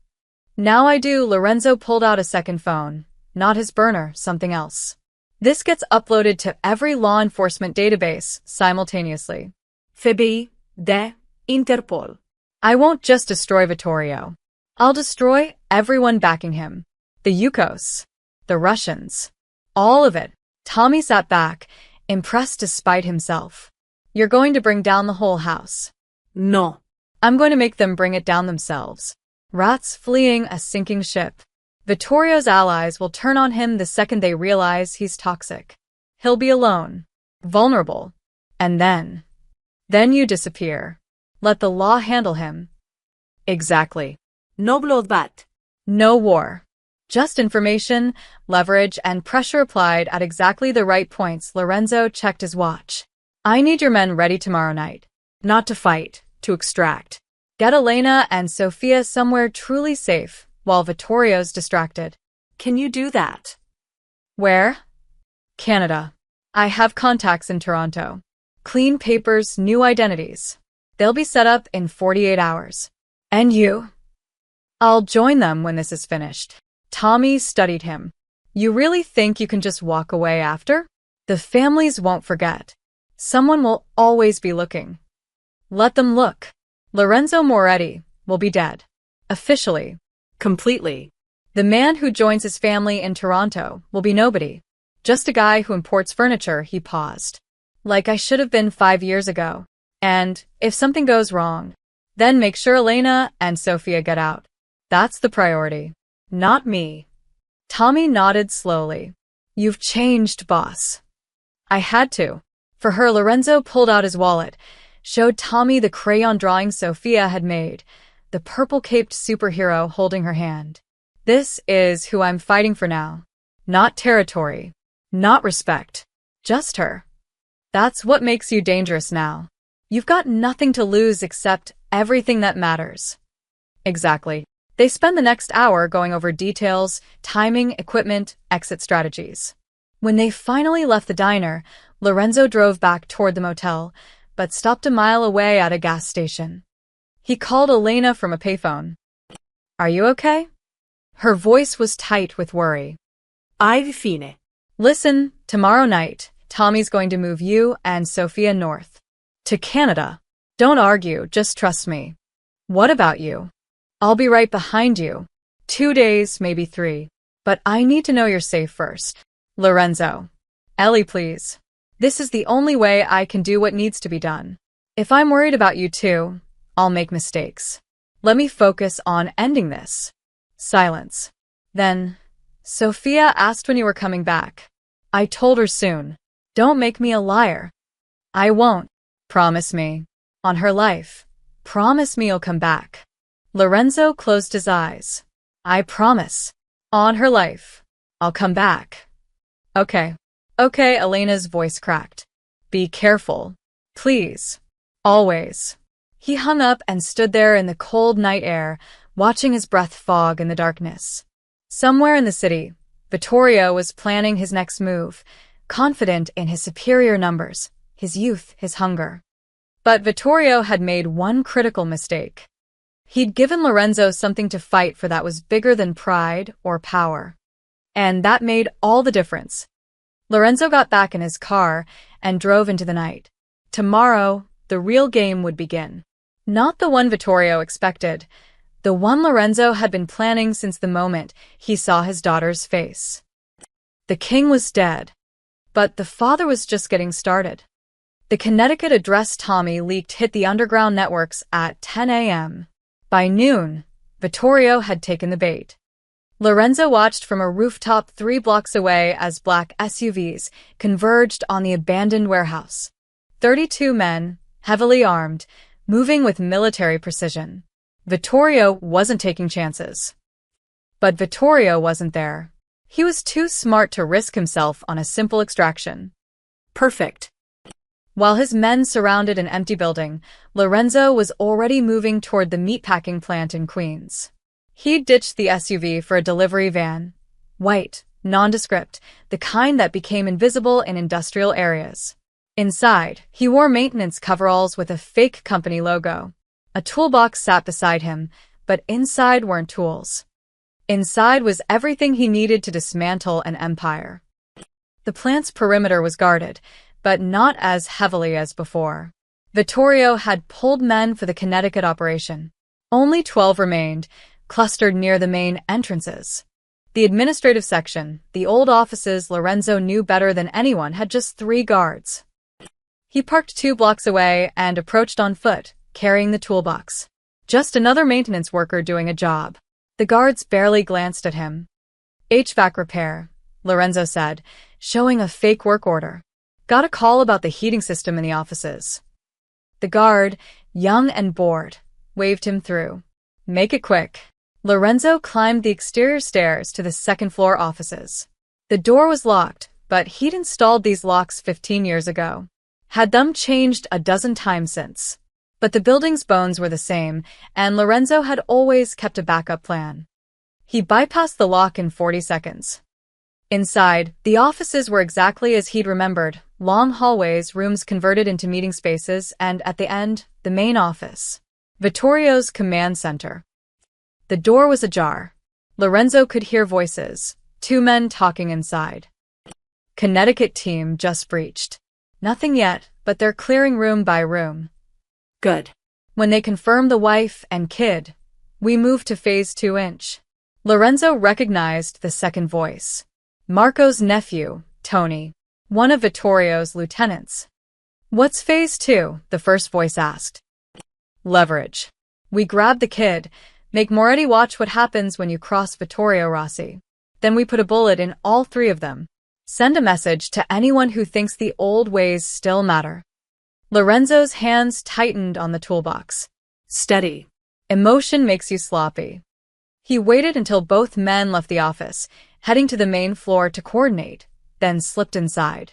Now I do. Lorenzo pulled out a second phone. Not his burner, something else. This gets uploaded to every law enforcement database simultaneously. FBI, de Interpol. I won't just destroy Vittorio. I'll destroy everyone backing him. The Yukos. The Russians. All of it. Tommy sat back, impressed despite himself. You're going to bring down the whole house. No. I'm going to make them bring it down themselves. Rats fleeing a sinking ship. Vittorio's allies will turn on him the second they realize he's toxic. He'll be alone. Vulnerable. And then you disappear. Let the law handle him. Exactly. No bloodbath. No war. Just information, leverage, and pressure applied at exactly the right points. Lorenzo checked his watch. I need your men ready tomorrow night. Not to fight, to extract. Get Elena and Sofia somewhere truly safe, while Vittorio's distracted. Can you do that? Where? Canada. I have contacts in Toronto. Clean papers, new identities. They'll be set up in 48 hours. And you? I'll join them when this is finished. Tommy studied him. You really think you can just walk away after? The families won't forget. Someone will always be looking. Let them look. Lorenzo Moretti will be dead. Officially. Completely. The man who joins his family in Toronto will be nobody. Just a guy who imports furniture. He paused. Like I should have been 5 years ago. And, if something goes wrong, then make sure Elena and Sofia get out. That's the priority. Not me. Tommy nodded slowly. You've changed, boss. I had to. For her, Lorenzo pulled out his wallet, showed Tommy the crayon drawing Sofia had made, the purple-caped superhero holding her hand. This is who I'm fighting for now. Not territory. Not respect. Just her. That's what makes you dangerous now. You've got nothing to lose except everything that matters. Exactly. They spend the next hour going over details, timing, equipment, exit strategies. When they finally left the diner, Lorenzo drove back toward the motel, but stopped a mile away at a gas station. He called Elena from a payphone. Are you okay? Her voice was tight with worry. I've fine. Listen, tomorrow night, Tommy's going to move you and Sofia north. To Canada. Don't argue, just trust me. What about you? I'll be right behind you. 2 days, maybe 3. But I need to know you're safe first. Lorenzo. Ellie, please. This is the only way I can do what needs to be done. If I'm worried about you too, I'll make mistakes. Let me focus on ending this. Silence. Then, Sofia asked when you were coming back. I told her soon. Don't make me a liar. I won't. Promise me. On her life. Promise me you'll come back. Lorenzo closed his eyes. I promise. On her life. I'll come back. Okay. Okay, Elena's voice cracked. Be careful. Please. Always. He hung up and stood there in the cold night air, watching his breath fog in the darkness. Somewhere in the city, Vittorio was planning his next move, confident in his superior numbers, his youth, his hunger. But Vittorio had made one critical mistake. He'd given Lorenzo something to fight for that was bigger than pride or power. And that made all the difference. Lorenzo got back in his car and drove into the night. Tomorrow, the real game would begin. Not the one Vittorio expected, the one Lorenzo had been planning since the moment he saw his daughter's face. The king was dead, but the father was just getting started. The Connecticut address Tommy leaked hit the underground networks at 10 a.m. By noon, Vittorio had taken the bait. Lorenzo watched from a rooftop 3 blocks away as black SUVs converged on the abandoned warehouse. 32 men, heavily armed, moving with military precision. Vittorio wasn't taking chances. But Vittorio wasn't there. He was too smart to risk himself on a simple extraction. Perfect. While his men surrounded an empty building, Lorenzo was already moving toward the meatpacking plant in Queens. He'd ditched the SUV for a delivery van. White, nondescript, the kind that became invisible in industrial areas. Inside, he wore maintenance coveralls with a fake company logo. A toolbox sat beside him, but inside weren't tools. Inside was everything he needed to dismantle an empire. The plant's perimeter was guarded, but not as heavily as before. Vittorio had pulled men for the Connecticut operation. Only 12 remained, clustered near the main entrances. The administrative section, the old offices Lorenzo knew better than anyone, had just 3 guards. He parked 2 blocks away and approached on foot, carrying the toolbox. Just another maintenance worker doing a job. The guards barely glanced at him. HVAC repair, Lorenzo said, showing a fake work order. Got a call about the heating system in the offices. The guard, young and bored, waved him through. Make it quick. Lorenzo climbed the exterior stairs to the second-floor offices. The door was locked, but he'd installed these locks 15 years ago. Had them changed a dozen times since. But the building's bones were the same, and Lorenzo had always kept a backup plan. He bypassed the lock in 40 seconds. Inside, the offices were exactly as he'd remembered, long hallways, rooms converted into meeting spaces, and at the end, the main office. Vittorio's command center. The door was ajar. Lorenzo could hear voices, 2 men talking inside. Connecticut team just breached. Nothing yet, but they're clearing room by room. Good. When they confirm the wife and kid, we move to phase 2-inch. Lorenzo recognized the second voice. Marco's nephew, Tony, one of Vittorio's lieutenants. What's phase 2? The first voice asked. Leverage. We grab the kid, make Moretti watch what happens when you cross Vittorio Rossi. Then we put a bullet in all 3 of them. Send a message to anyone who thinks the old ways still matter. Lorenzo's hands tightened on the toolbox. Steady. Emotion makes you sloppy. He waited until both men left the office, heading to the main floor to coordinate, then slipped inside.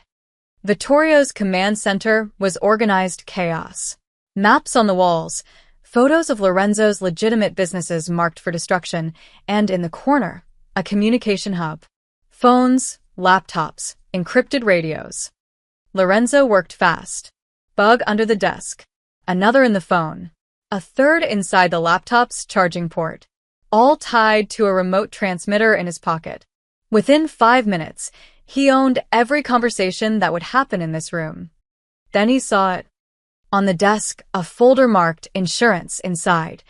Vittorio's command center was organized chaos. Maps on the walls, photos of Lorenzo's legitimate businesses marked for destruction, and in the corner, a communication hub. Phones, laptops, encrypted radios. Lorenzo worked fast. Bug under the desk. Another in the phone. A third inside the laptop's charging port. All tied to a remote transmitter in his pocket. Within 5 minutes, he owned every conversation that would happen in this room. Then he saw it. On the desk, a folder marked insurance inside.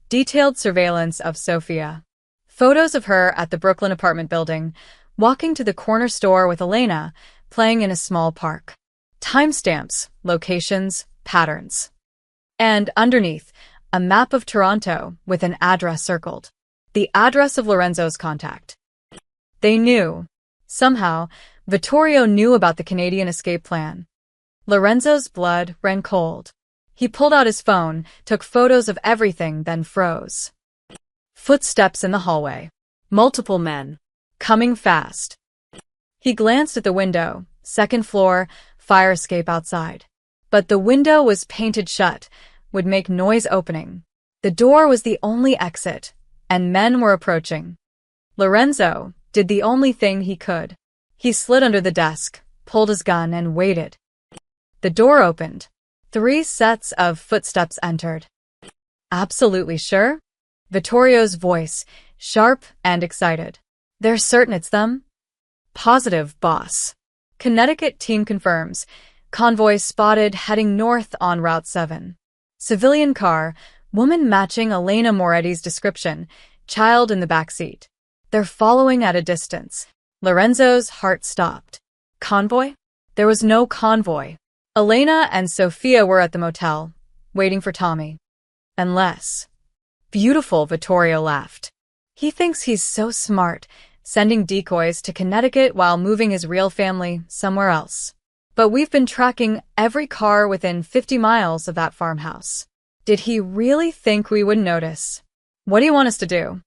Detailed surveillance of Sophia. Photos of her at the Brooklyn apartment building, walking to the corner store with Elena, playing in a small park. Timestamps, locations, patterns. And underneath, a map of Toronto with an address circled. The address of Lorenzo's contact. They knew. Somehow, Vittorio knew about the Canadian escape plan. Lorenzo's blood ran cold. He pulled out his phone, took photos of everything, then froze. Footsteps in the hallway. Multiple men. coming fast. He glanced at the window, second floor, fire escape outside. But the window was painted shut, would make noise opening. The door was the only exit, and men were approaching. Lorenzo did the only thing he could. He slid under the desk, pulled his gun, and waited. The door opened. 3 sets of footsteps entered. Absolutely sure? Vittorio's voice, sharp and excited. They're certain it's them? Positive, boss. Connecticut team confirms. Convoy spotted heading north on Route 7. Civilian car, woman matching Elena Moretti's description, child in the back seat. They're following at a distance. Lorenzo's heart stopped. Convoy? There was no convoy. Elena and Sophia were at the motel, waiting for Tommy. Unless. Beautiful, Vittorio laughed. He thinks he's so smart, sending decoys to Connecticut while moving his real family somewhere else. But we've been tracking every car within 50 miles of that farmhouse. Did he really think we would notice? What do you want us to do?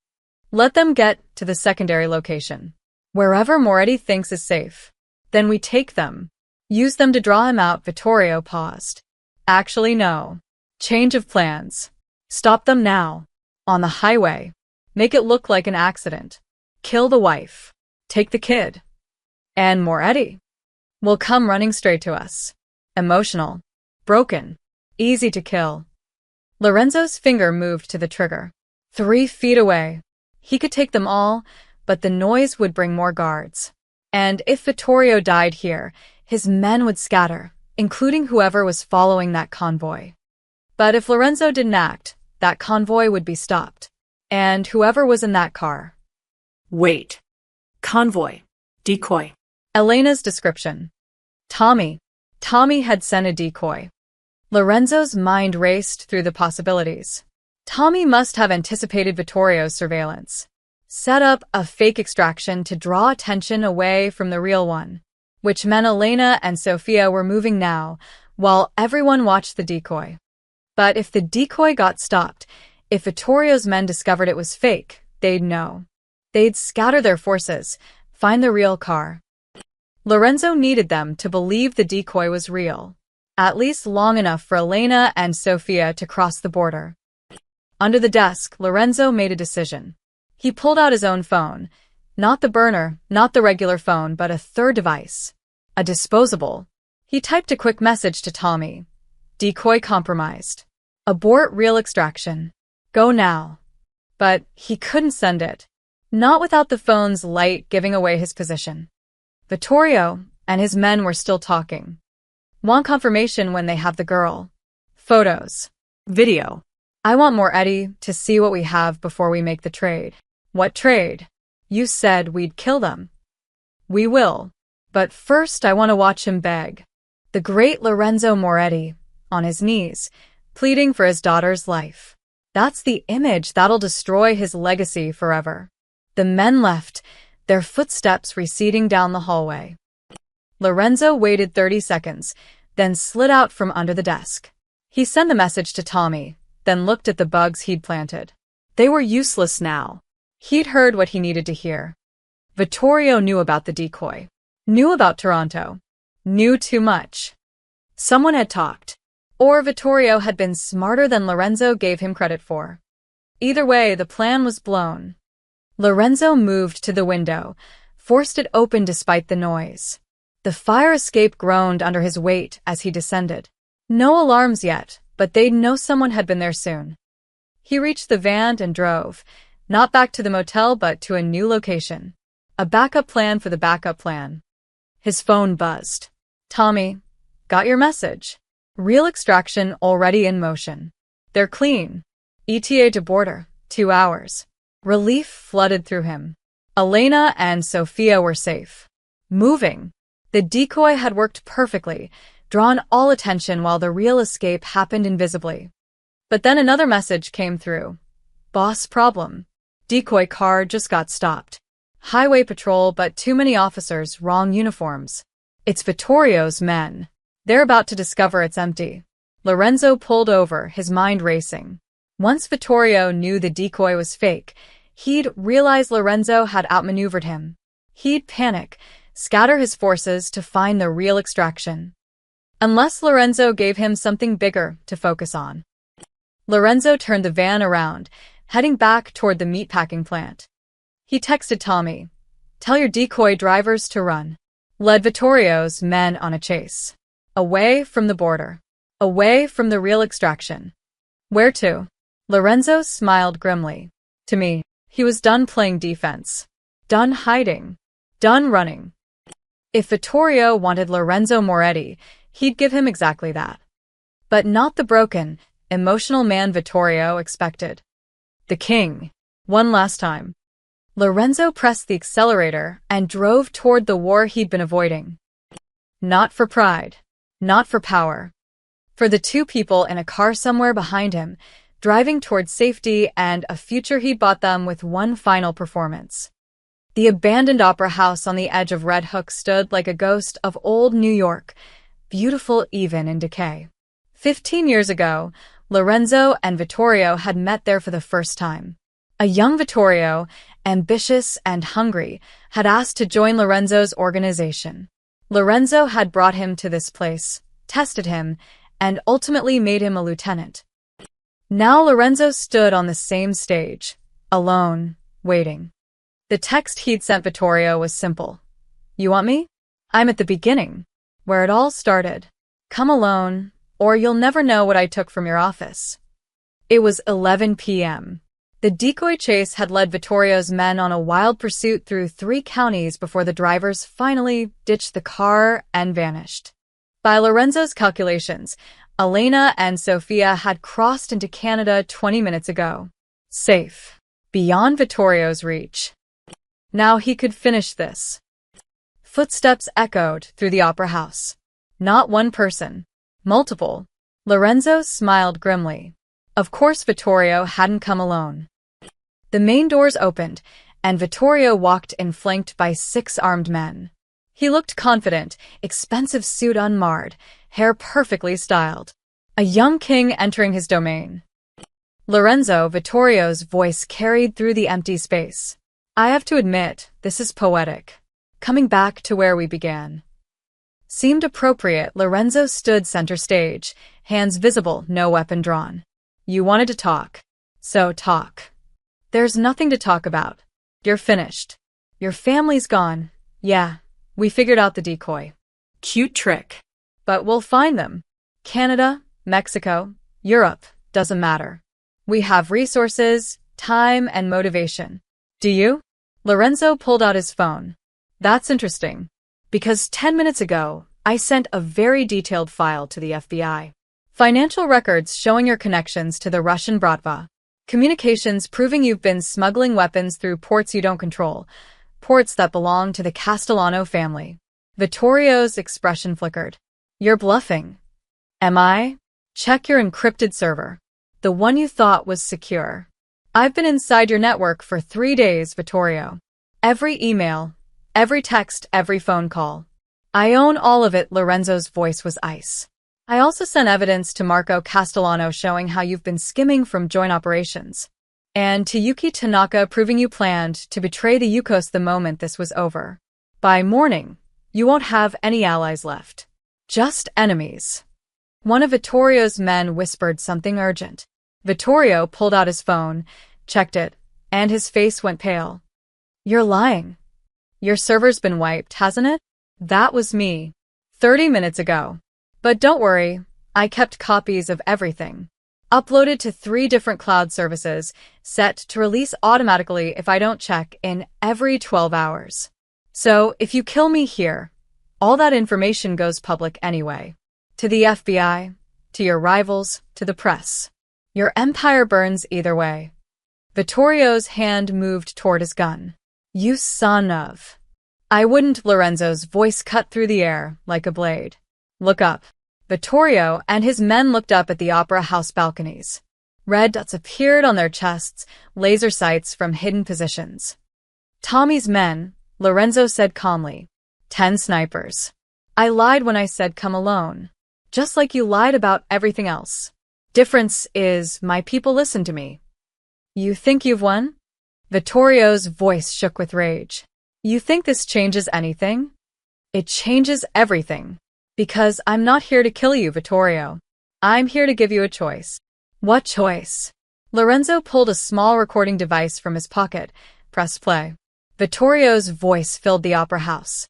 Let them get to the secondary location. Wherever Moretti thinks is safe. Then we take them. Use them to draw him out. Vittorio paused. Actually, no. Change of plans. Stop them now. On the highway. Make it look like an accident. Kill the wife. Take the kid. And Moretti will come running straight to us. Emotional. Broken. Easy to kill. Lorenzo's finger moved to the trigger. 3 feet away. He could take them all, but the noise would bring more guards. And if Vittorio died here, his men would scatter, including whoever was following that convoy. But if Lorenzo didn't act, that convoy would be stopped. And whoever was in that car. Wait. Convoy. Decoy. Elena's description. Tommy. Tommy had sent a decoy. Lorenzo's mind raced through the possibilities. Tommy must have anticipated Vittorio's surveillance. Set up a fake extraction to draw attention away from the real one, which meant Elena and Sophia were moving now, while everyone watched the decoy. But if the decoy got stopped, if Vittorio's men discovered it was fake, they'd know. They'd scatter their forces, find the real car. Lorenzo needed them to believe the decoy was real, at least long enough for Elena and Sophia to cross the border. Under the desk, Lorenzo made a decision. He pulled out his own phone, not the burner, not the regular phone, but a third device, a disposable. He typed a quick message to Tommy. Decoy compromised. Abort real extraction. Go now. But he couldn't send it. Not without the phone's light giving away his position. Vittorio and his men were still talking. Want confirmation when they have the girl. Photos. Video. I want Moretti to see what we have before we make the trade. What trade? You said we'd kill them. We will. But first I want to watch him beg. The great Lorenzo Moretti, on his knees, pleading for his daughter's life. That's the image that'll destroy his legacy forever. The men left, their footsteps receding down the hallway. Lorenzo waited 30 seconds, then slid out from under the desk. He sent the message to Tommy, then looked at the bugs he'd planted. They were useless now. He'd heard what he needed to hear. Vittorio knew about the decoy. Knew about Toronto. Knew too much. Someone had talked. Or Vittorio had been smarter than Lorenzo gave him credit for. Either way, the plan was blown. Lorenzo moved to the window, forced it open despite the noise. The fire escape groaned under his weight as he descended. No alarms yet, but they'd know someone had been there soon. He reached the van and drove, not back to the motel but to a new location. A backup plan for the backup plan. His phone buzzed. Tommy, got your message. Real extraction already in motion. They're clean. ETA to border, 2 hours. Relief flooded through him. Elena and Sophia were safe. Moving. The decoy had worked perfectly, drawn all attention while the real escape happened invisibly. But then another message came through. Boss problem. Decoy car just got stopped. Highway patrol, but too many officers, wrong uniforms. It's Vittorio's men. They're about to discover it's empty. Lorenzo pulled over, his mind racing. Once Vittorio knew the decoy was fake, He'd realize Lorenzo had outmaneuvered him. He'd panic, scatter his forces to find the real extraction. Unless Lorenzo gave him something bigger to focus on. Lorenzo turned the van around, heading back toward the meatpacking plant. He texted Tommy, "Tell your decoy drivers to run." Led Vittorio's men on a chase. Away from the border. Away from the real extraction. Where to? Lorenzo smiled grimly. To me, he was done playing defense. Done hiding. Done running. If Vittorio wanted Lorenzo Moretti, he'd give him exactly that. But not the broken, emotional man Vittorio expected. The king. One last time. Lorenzo pressed the accelerator and drove toward the war he'd been avoiding. Not for pride. Not for power. For the two people in a car somewhere behind him, driving toward safety and a future he'd bought them with one final performance. The abandoned opera house on the edge of Red Hook stood like a ghost of old New York, beautiful even in decay. 15 years ago, Lorenzo and Vittorio had met there for the first time. A young Vittorio, ambitious and hungry, had asked to join Lorenzo's organization. Lorenzo had brought him to this place, tested him, and ultimately made him a lieutenant. Now Lorenzo stood on the same stage, alone, waiting. The text he'd sent Vittorio was simple. "You want me? I'm at the beginning, where it all started. Come alone, or you'll never know what I took from your office." It was 11 p.m. The decoy chase had led Vittorio's men on a wild pursuit through 3 counties before the drivers finally ditched the car and vanished. By Lorenzo's calculations, Elena and Sofia had crossed into Canada 20 minutes ago. Safe. Beyond Vittorio's reach. Now he could finish this. Footsteps echoed through the opera house. Not one person. Multiple. Lorenzo smiled grimly. Of course Vittorio hadn't come alone. The main doors opened, and Vittorio walked in flanked by 6 armed men. He looked confident, expensive suit unmarred, hair perfectly styled. A young king entering his domain. Lorenzo, Vittorio's voice carried through the empty space. "I have to admit, this is poetic. Coming back to where we began." Seemed appropriate. Lorenzo stood center stage, hands visible, no weapon drawn. "You wanted to talk. So talk." "There's nothing to talk about. You're finished. Your family's gone. Yeah, we figured out the decoy. Cute trick. But we'll find them. Canada, Mexico, Europe, doesn't matter. We have resources, time, and motivation. Do you?" Lorenzo pulled out his phone. "That's interesting. Because 10 minutes ago, I sent a very detailed file to the FBI. Financial records showing your connections to the Russian Bratva. Communications proving you've been smuggling weapons through ports you don't control, ports that belong to the Castellano family." Vittorio's expression flickered. "You're bluffing." "Am I? Check your encrypted server. The one you thought was secure. I've been inside your network for 3 days, Vittorio. Every email, every text, every phone call. I own all of it." Lorenzo's voice was ice. "I also sent evidence to Marco Castellano showing how you've been skimming from joint operations. And to Yuki Tanaka proving you planned to betray the Yukos the moment this was over. By morning, you won't have any allies left. Just enemies." One of Vittorio's men whispered something urgent. Vittorio pulled out his phone, checked it, and his face went pale. "You're lying. Your server's been wiped, hasn't it?" "That was me. 30 minutes ago. But don't worry, I kept copies of everything. Uploaded to 3 different cloud services, set to release automatically if I don't check in every 12 hours. So if you kill me here, all that information goes public anyway. To the FBI, to your rivals, to the press. Your empire burns either way." Vittorio's hand moved toward his gun. "You son of..." "I wouldn't." Lorenzo's voice cut through the air like a blade. "Look up." Vittorio and his men looked up at the opera house balconies. Red dots appeared on their chests, laser sights from hidden positions. "Tommy's men," Lorenzo said calmly. 10 snipers. "I lied when I said come alone. Just like you lied about everything else. Difference is, my people listen to me." "You think you've won?" Vittorio's voice shook with rage. You think this changes anything? It changes everything. Because I'm not here to kill you, Vittorio. I'm here to give you a choice. What choice? Lorenzo pulled a small recording device from his pocket, pressed play. Vittorio's voice filled the opera house.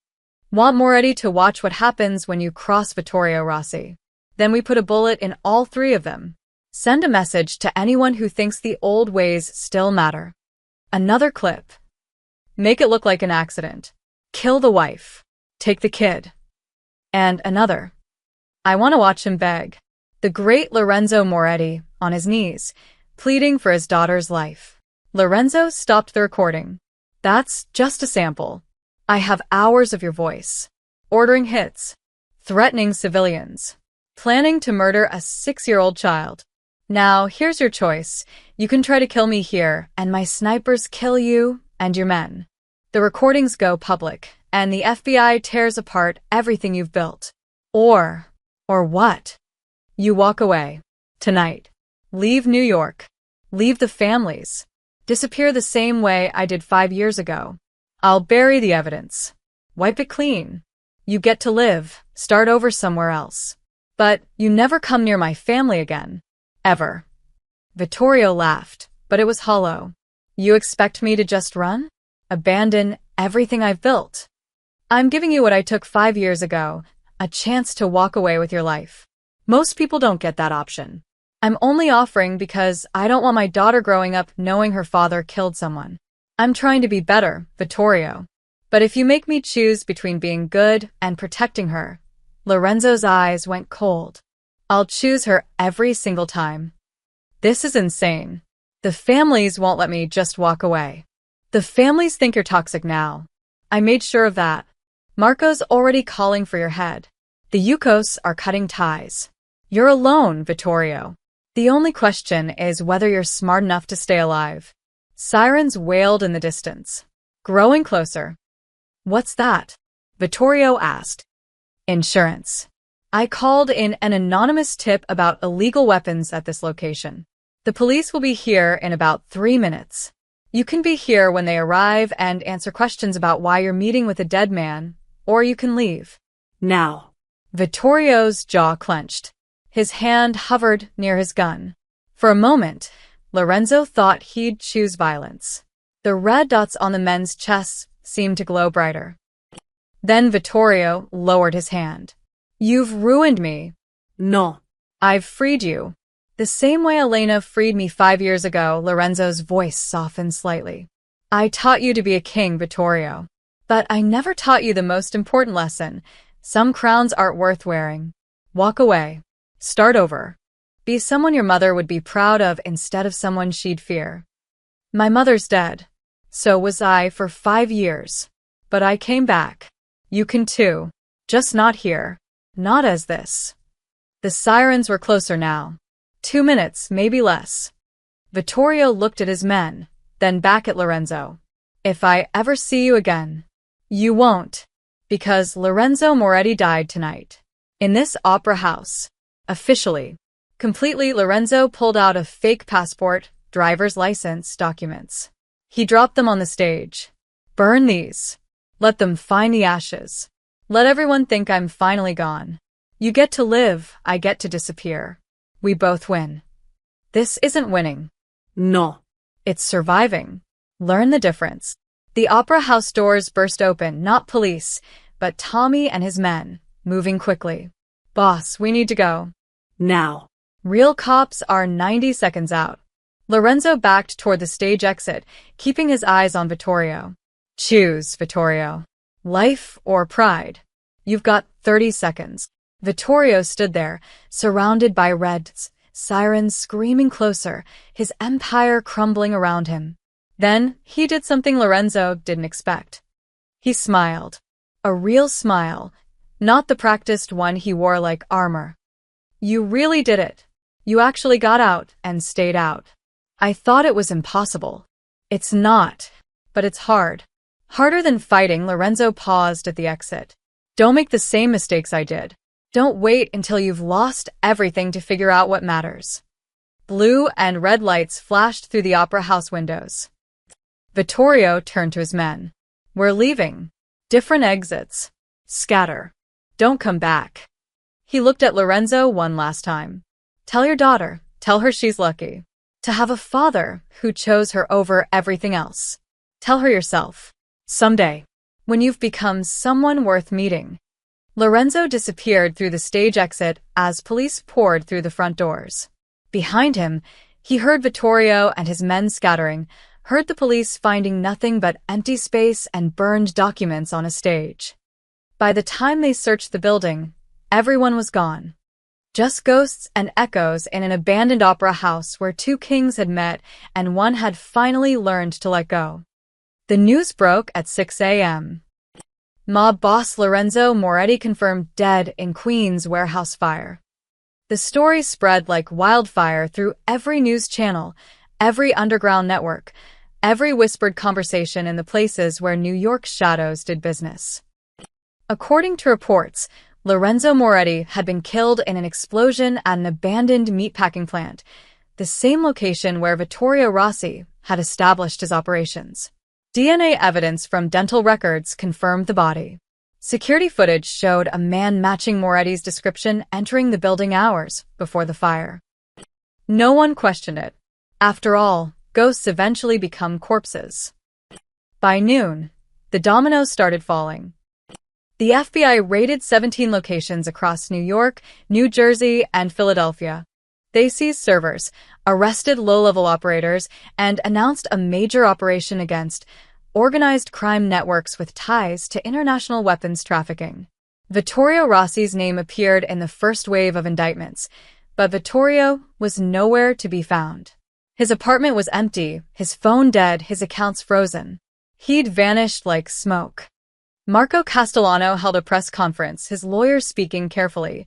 Want Moretti to watch what happens when you cross Vittorio Rossi. Then we put a bullet in all three of them. Send a message to anyone who thinks the old ways still matter. Another clip. Make it look like an accident. Kill the wife. Take the kid. And another. I want to watch him beg. The great Lorenzo Moretti, on his knees, pleading for his daughter's life. Lorenzo stopped the recording. That's just a sample. I have hours of your voice. Ordering hits. Threatening civilians. Planning to murder a 6-year-old child. Now, here's your choice. You can try to kill me here, and my snipers kill you and your men. The recordings go public, and the FBI tears apart everything you've built. Or what? You walk away. Tonight. Leave New York. Leave the families. Disappear the same way I did 5 years ago. I'll bury the evidence. Wipe it clean. You get to live, start over somewhere else. But you never come near my family again. Ever. Vittorio laughed, but it was hollow. You expect me to just run? Abandon everything I've built? I'm giving you what I took 5 years ago, a chance to walk away with your life. Most people don't get that option. I'm only offering because I don't want my daughter growing up knowing her father killed someone. I'm trying to be better, Vittorio. But if you make me choose between being good and protecting her, Lorenzo's eyes went cold. I'll choose her every single time. This is insane. The families won't let me just walk away. The families think you're toxic now. I made sure of that. Marco's already calling for your head. The Yukos are cutting ties. You're alone, Vittorio. The only question is whether you're smart enough to stay alive. Sirens wailed in the distance. Growing closer. What's that? Vittorio asked. Insurance. I called in an anonymous tip about illegal weapons at this location. The police will be here in about 3 minutes. You can be here when they arrive and answer questions about why you're meeting with a dead man, or you can leave. Now. Vittorio's jaw clenched. His hand hovered near his gun. For a moment, Lorenzo thought he'd choose violence. The red dots on the men's chests seemed to glow brighter. Then Vittorio lowered his hand. You've ruined me. No. I've freed you. The same way Elena freed me 5 years ago, Lorenzo's voice softened slightly. I taught you to be a king, Vittorio. But I never taught you the most important lesson. Some crowns aren't worth wearing. Walk away. Start over. Be someone your mother would be proud of instead of someone she'd fear. My mother's dead. So was I for 5 years. But I came back. You can too. Just not here. Not as this. The sirens were closer now. 2 minutes, maybe less. Vittorio looked at his men, then back at Lorenzo. If I ever see you again, you won't. Because Lorenzo Moretti died tonight. In this opera house. Officially. Completely, Lorenzo pulled out a fake passport, driver's license, documents. He dropped them on the stage. Burn these. Let them find the ashes. Let everyone think I'm finally gone. You get to live, I get to disappear. We both win. This isn't winning. No. It's surviving. Learn the difference. The opera house doors burst open, not police, but Tommy and his men, moving quickly. Boss, we need to go. Now. Real cops are 90 seconds out. Lorenzo backed toward the stage exit, keeping his eyes on Vittorio. Choose, Vittorio. Life or pride? You've got 30 seconds. Vittorio stood there, surrounded by reds, sirens screaming closer, his empire crumbling around him. Then he did something Lorenzo didn't expect. He smiled. A real smile, not the practiced one he wore like armor. You really did it. You actually got out and stayed out. I thought it was impossible. It's not, but it's hard. Harder than fighting. Lorenzo paused at the exit. Don't make the same mistakes I did. Don't wait until you've lost everything to figure out what matters. Blue and red lights flashed through the opera house windows. Vittorio turned to his men. We're leaving. Different exits. Scatter. Don't come back. He looked at Lorenzo one last time. Tell your daughter. Tell her she's lucky to have a father who chose her over everything else. Tell her yourself. Someday, when you've become someone worth meeting. Lorenzo disappeared through the stage exit as police poured through the front doors. Behind him, he heard Vittorio and his men scattering, heard the police finding nothing but empty space and burned documents on a stage. By the time they searched the building, everyone was gone. Just ghosts and echoes in an abandoned opera house where two kings had met and one had finally learned to let go. The news broke at 6 a.m. Mob boss Lorenzo Moretti confirmed dead in Queens warehouse fire. The story spread like wildfire through every news channel, every underground network, every whispered conversation in the places where New York's shadows did business. According to reports, Lorenzo Moretti had been killed in an explosion at an abandoned meatpacking plant, the same location where Vittorio Rossi had established his operations. DNA evidence from dental records confirmed the body. Security footage showed a man matching Moretti's description entering the building hours before the fire. No one questioned it. After all, ghosts eventually become corpses. By noon, the dominoes started falling. The FBI raided 17 locations across New York, New Jersey, and Philadelphia. They seized servers, arrested low-level operators, and announced a major operation against organized crime networks with ties to international weapons trafficking. Vittorio Rossi's name appeared in the first wave of indictments, but Vittorio was nowhere to be found. His apartment was empty, his phone dead, his accounts frozen. He'd vanished like smoke. Marco Castellano held a press conference, his lawyers speaking carefully.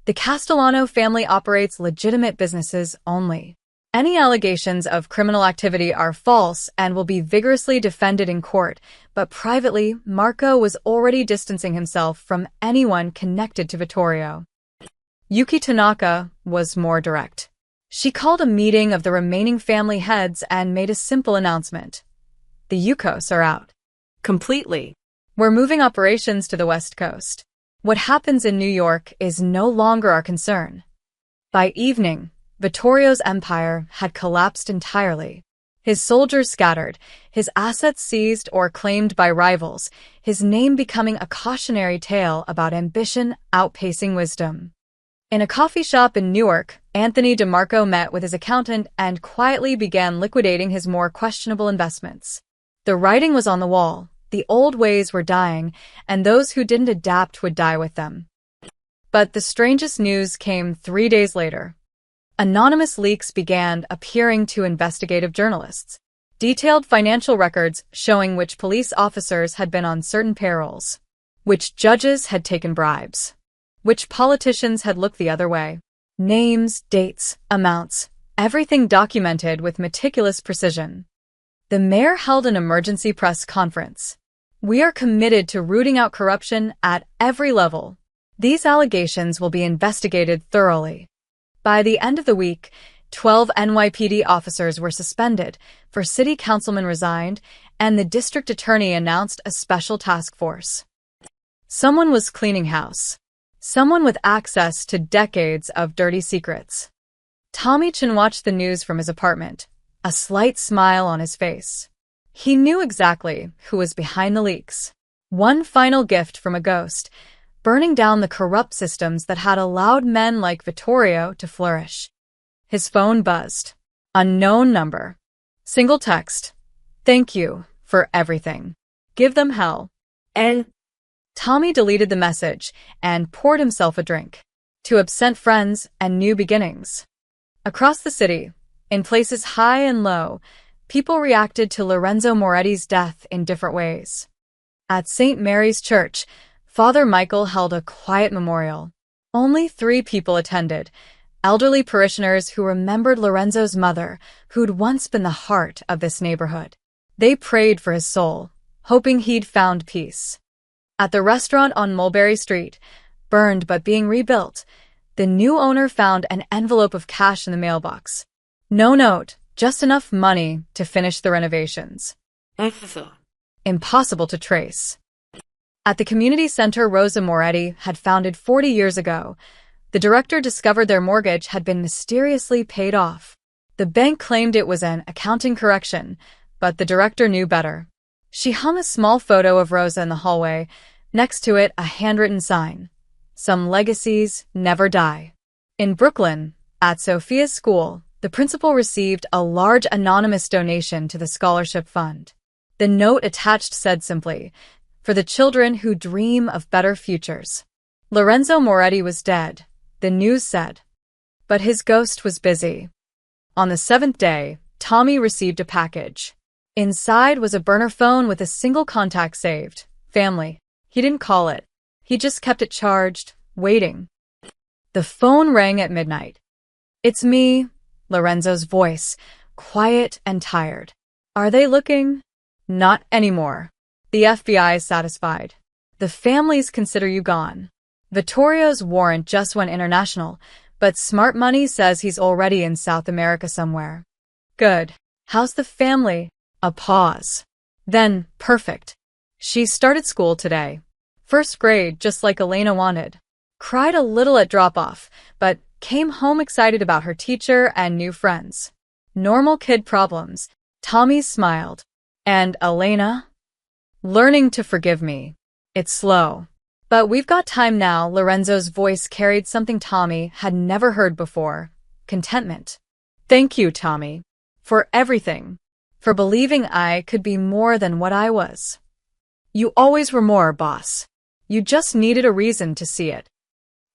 The Castellano family operates legitimate businesses only. Any allegations of criminal activity are false and will be vigorously defended in court, but privately, Marco was already distancing himself from anyone connected to Vittorio. Yuki Tanaka was more direct. She called a meeting of the remaining family heads and made a simple announcement. The Yukos are out. Completely. We're moving operations to the West Coast. What happens in New York is no longer our concern. By evening, Vittorio's empire had collapsed entirely. His soldiers scattered, his assets seized or claimed by rivals, his name becoming a cautionary tale about ambition outpacing wisdom. In a coffee shop in Newark, Anthony DeMarco met with his accountant and quietly began liquidating his more questionable investments. The writing was on the wall. The old ways were dying, and those who didn't adapt would die with them. But the strangest news came 3 days later. Anonymous leaks began appearing to investigative journalists. Detailed financial records showing which police officers had been on certain payrolls, which judges had taken bribes, which politicians had looked the other way. Names, dates, amounts, everything documented with meticulous precision. The mayor held an emergency press conference. We are committed to rooting out corruption at every level. These allegations will be investigated thoroughly. By the end of the week, 12 NYPD officers were suspended, 4 city councilmen resigned, and the district attorney announced a special task force. Someone was cleaning house. Someone with access to decades of dirty secrets. Tommy Chin watched the news from his apartment, a slight smile on his face. He knew exactly who was behind the leaks. One final gift from a ghost, burning down the corrupt systems that had allowed men like Vittorio to flourish. His phone buzzed. Unknown number. Single text. Thank you for everything. Give them hell. El. Tommy deleted the message and poured himself a drink. To absent friends and new beginnings. Across the city, in places high and low, people reacted to Lorenzo Moretti's death in different ways. At St. Mary's Church, Father Michael held a quiet memorial. Only 3 people attended, elderly parishioners who remembered Lorenzo's mother, who'd once been the heart of this neighborhood. They prayed for his soul, hoping he'd found peace. At the restaurant on Mulberry Street, burned but being rebuilt, the new owner found an envelope of cash in the mailbox. No note, just enough money to finish the renovations. Impossible to trace. At the community center Rosa Moretti had founded 40 years ago, the director discovered their mortgage had been mysteriously paid off. The bank claimed it was an accounting correction, but the director knew better. She hung a small photo of Rosa in the hallway, next to it a handwritten sign. Some legacies never die. In Brooklyn, at Sophia's school, the principal received a large anonymous donation to the scholarship fund. The note attached said simply, "For the children who dream of better futures." Lorenzo Moretti was dead, the news said. But his ghost was busy. On the 7th day, Tommy received a package. Inside was a burner phone with a single contact saved, family. He didn't call it. He just kept it charged, waiting. The phone rang at midnight. "It's me," Lorenzo's voice, quiet and tired. "Are they looking?" "Not anymore. The FBI is satisfied. The families consider you gone. Vittorio's warrant just went international, but smart money says he's already in South America somewhere." "Good. How's the family?" A pause. Then, "Perfect. She started school today. First grade, just like Elena wanted. Cried a little at drop-off, but came home excited about her teacher and new friends. Normal kid problems." Tommy smiled. "And Elena?" "Learning to forgive me. It's slow. But we've got time now." Lorenzo's voice carried something Tommy had never heard before. Contentment. "Thank you, Tommy. For everything. For believing I could be more than what I was. You always were more, boss. You just needed a reason to see it.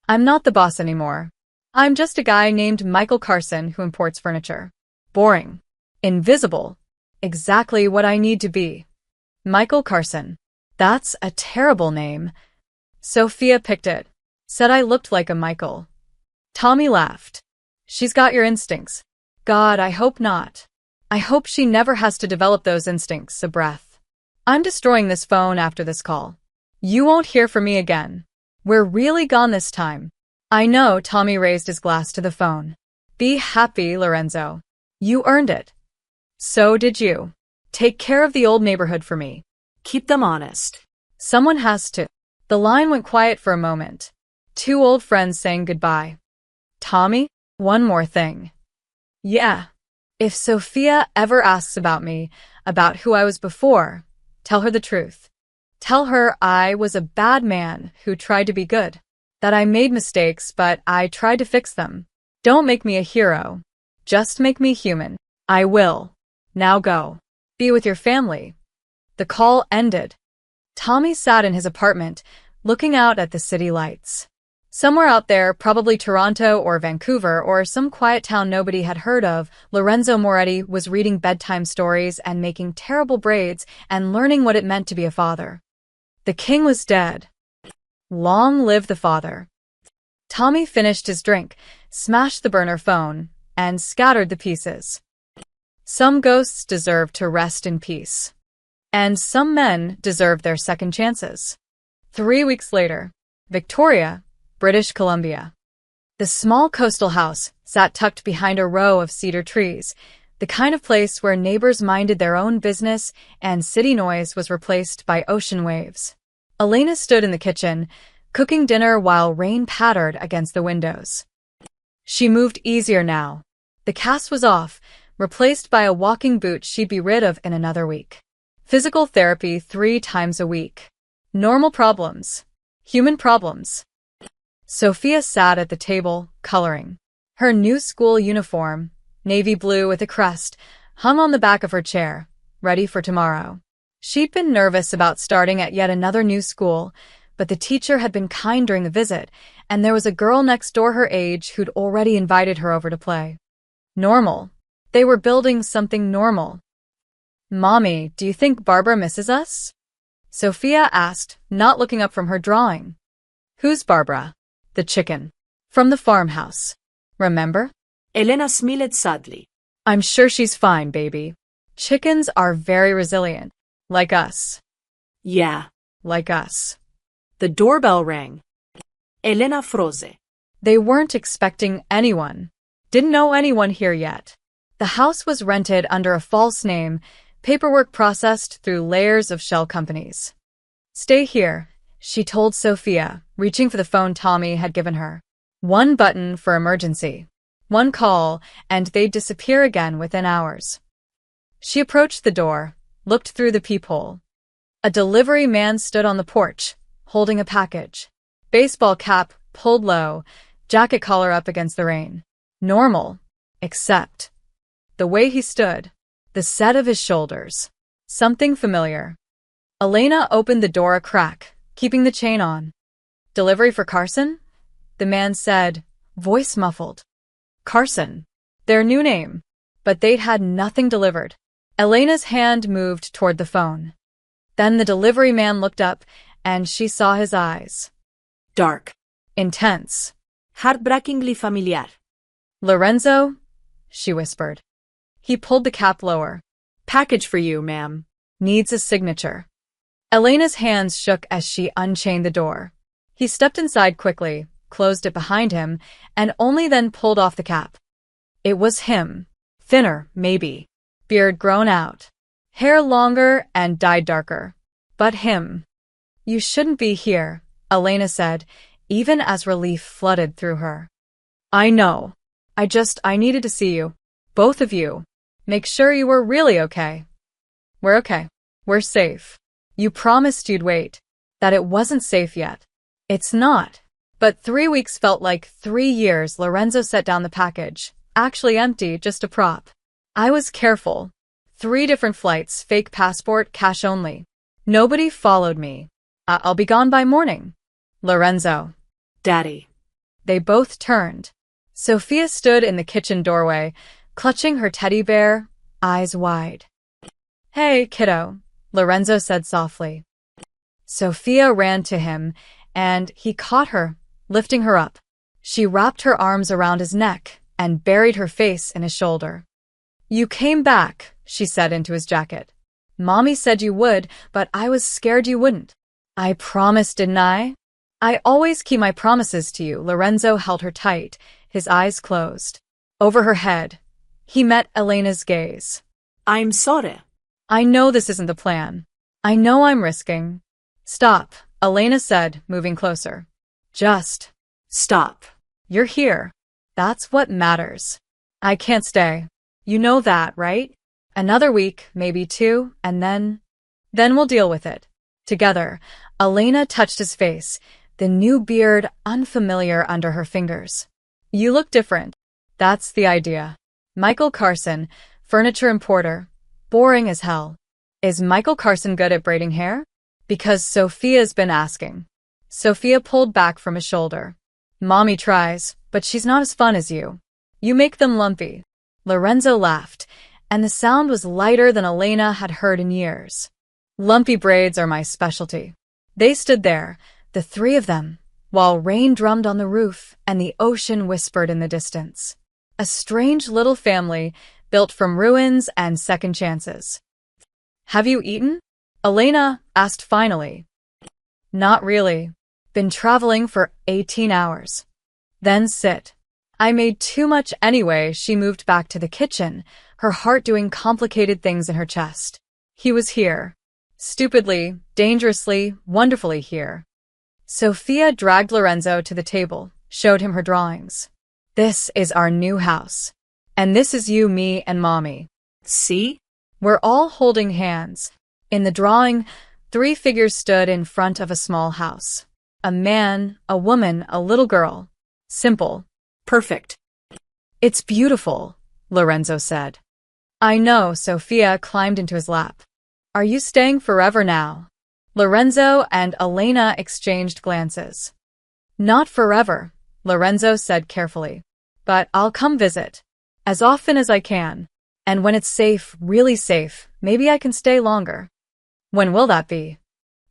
I'm not the boss anymore. I'm just a guy named Michael Carson who imports furniture. Boring. Invisible. Exactly what I need to be." Michael Carson. That's a terrible name. Sophia picked it. Said I looked like a Michael. Tommy laughed. "She's got your instincts." "God, I hope not. I hope she never has to develop those instincts." A breath. "I'm destroying this phone after this call. You won't hear from me again. We're really gone this time." "I know." Tommy raised his glass to the phone. "Be happy, Lorenzo. You earned it." "So did you. Take care of the old neighborhood for me. Keep them honest." Someone has to." The line went quiet for a moment. Two old friends saying goodbye. "Tommy, one more thing." "Yeah. If Sophia ever asks about me, about who I was before, tell her the truth. Tell her I was a bad man who tried to be good. That I made mistakes, but I tried to fix them. Don't make me a hero. Just make me human." "I will. Now go. Be with your family." The call ended. Tommy sat in his apartment, looking out at the city lights. Somewhere out there, probably Toronto or Vancouver or some quiet town nobody had heard of, Lorenzo Moretti was reading bedtime stories and making terrible braids and learning what it meant to be a father. The king was dead. Long live the father. Tommy finished his drink, smashed the burner phone, and scattered the pieces. Some ghosts deserve to rest in peace. And some men deserve their second chances. 3 weeks later, Victoria, British Columbia. The small coastal house sat tucked behind a row of cedar trees, the kind of place where neighbors minded their own business and city noise was replaced by ocean waves. Elena stood in the kitchen, cooking dinner while rain pattered against the windows. She moved easier now. The cast was off, replaced by a walking boot she'd be rid of in another week. Physical therapy 3 times a week. Normal problems. Human problems. Sophia sat at the table, coloring. Her new school uniform, navy blue with a crest, hung on the back of her chair, ready for tomorrow. She'd been nervous about starting at yet another new school, but the teacher had been kind during the visit, and there was a girl next door her age who'd already invited her over to play. Normal. They were building something normal. "Mommy, do you think Barbara misses us?" Sophia asked, not looking up from her drawing. "Who's Barbara?" "The chicken. From the farmhouse. Remember?" Elena smiled sadly. "I'm sure she's fine, baby. Chickens are very resilient. Like us." "Yeah." "Like us." The doorbell rang. Elena froze. They weren't expecting anyone. Didn't know anyone here yet. The house was rented under a false name, Paperwork processed through layers of shell companies. Stay here, she told Sophia, reaching for the phone Tommy had given her. One button for emergency. One call, and they'd disappear again within hours. She approached the door, looked through the peephole. A delivery man stood on the porch, holding a package. Baseball cap pulled low, jacket collar up against the rain. Normal, except the way he stood, the set of his shoulders. Something familiar. Elena opened the door a crack, keeping the chain on. Delivery for Carson? The man said, voice muffled. Carson. Their new name. But they'd had nothing delivered. Elena's hand moved toward the phone. Then the delivery man looked up, and she saw his eyes. Dark. Intense. Heartbreakingly familiar. Lorenzo? She whispered. He pulled the cap lower. Package for you, ma'am. Needs a signature. Elena's hands shook as she unchained the door. He stepped inside quickly, closed it behind him, and only then pulled off the cap. It was him. Thinner, maybe. Beard grown out. Hair longer and dyed darker. But him. You shouldn't be here, Elena said, even as relief flooded through her. I know. I needed to see you. Both of you. Make sure you were really okay. We're okay. We're safe. You promised you'd wait. That it wasn't safe yet. It's not. But 3 weeks felt like 3 years. Lorenzo set down the package. Actually empty, just a prop. I was careful. 3 different flights, fake passport, cash only. Nobody followed me. I'll be gone by morning. Lorenzo. Daddy. They both turned. Sophia stood in the kitchen doorway, clutching her teddy bear, eyes wide. Hey, kiddo, Lorenzo said softly. Sophia ran to him, and he caught her, lifting her up. She wrapped her arms around his neck and buried her face in his shoulder. You came back, she said into his jacket. Mommy said you would, but I was scared you wouldn't. I promised, didn't I? I always keep my promises to you. Lorenzo held her tight, his eyes closed. Over her head, he met Elena's gaze. I'm sorry. I know this isn't the plan. I know I'm risking. Stop, Elena said, moving closer. Just stop. You're here. That's what matters. I can't stay. You know that, right? Another week, maybe 2, and then we'll deal with it. Together, Elena touched his face, the new beard unfamiliar under her fingers. You look different. That's the idea. Michael Carson, furniture importer. Boring as hell. Is Michael Carson good at braiding hair? Because Sophia's been asking. Sophia pulled back from his shoulder. Mommy tries, but she's not as fun as you. You make them lumpy. Lorenzo laughed, and the sound was lighter than Elena had heard in years. Lumpy braids are my specialty. They stood there, the 3 of them, while rain drummed on the roof and the ocean whispered in the distance. A strange little family built from ruins and second chances. Have you eaten? Elena asked finally. Not really. Been traveling for 18 hours. Then sit. I made too much anyway. She moved back to the kitchen, her heart doing complicated things in her chest. He was here. Stupidly, dangerously, wonderfully here. Sophia dragged Lorenzo to the table, showed him her drawings. This is our new house. And this is you, me, and Mommy. See? We're all holding hands. In the drawing, 3 figures stood in front of a small house. A man, a woman, a little girl. Simple. Perfect. It's beautiful, Lorenzo said. I know, Sophia climbed into his lap. Are you staying forever now? Lorenzo and Elena exchanged glances. Not forever, Lorenzo said carefully. But I'll come visit. As often as I can. And when it's safe, really safe, maybe I can stay longer. When will that be?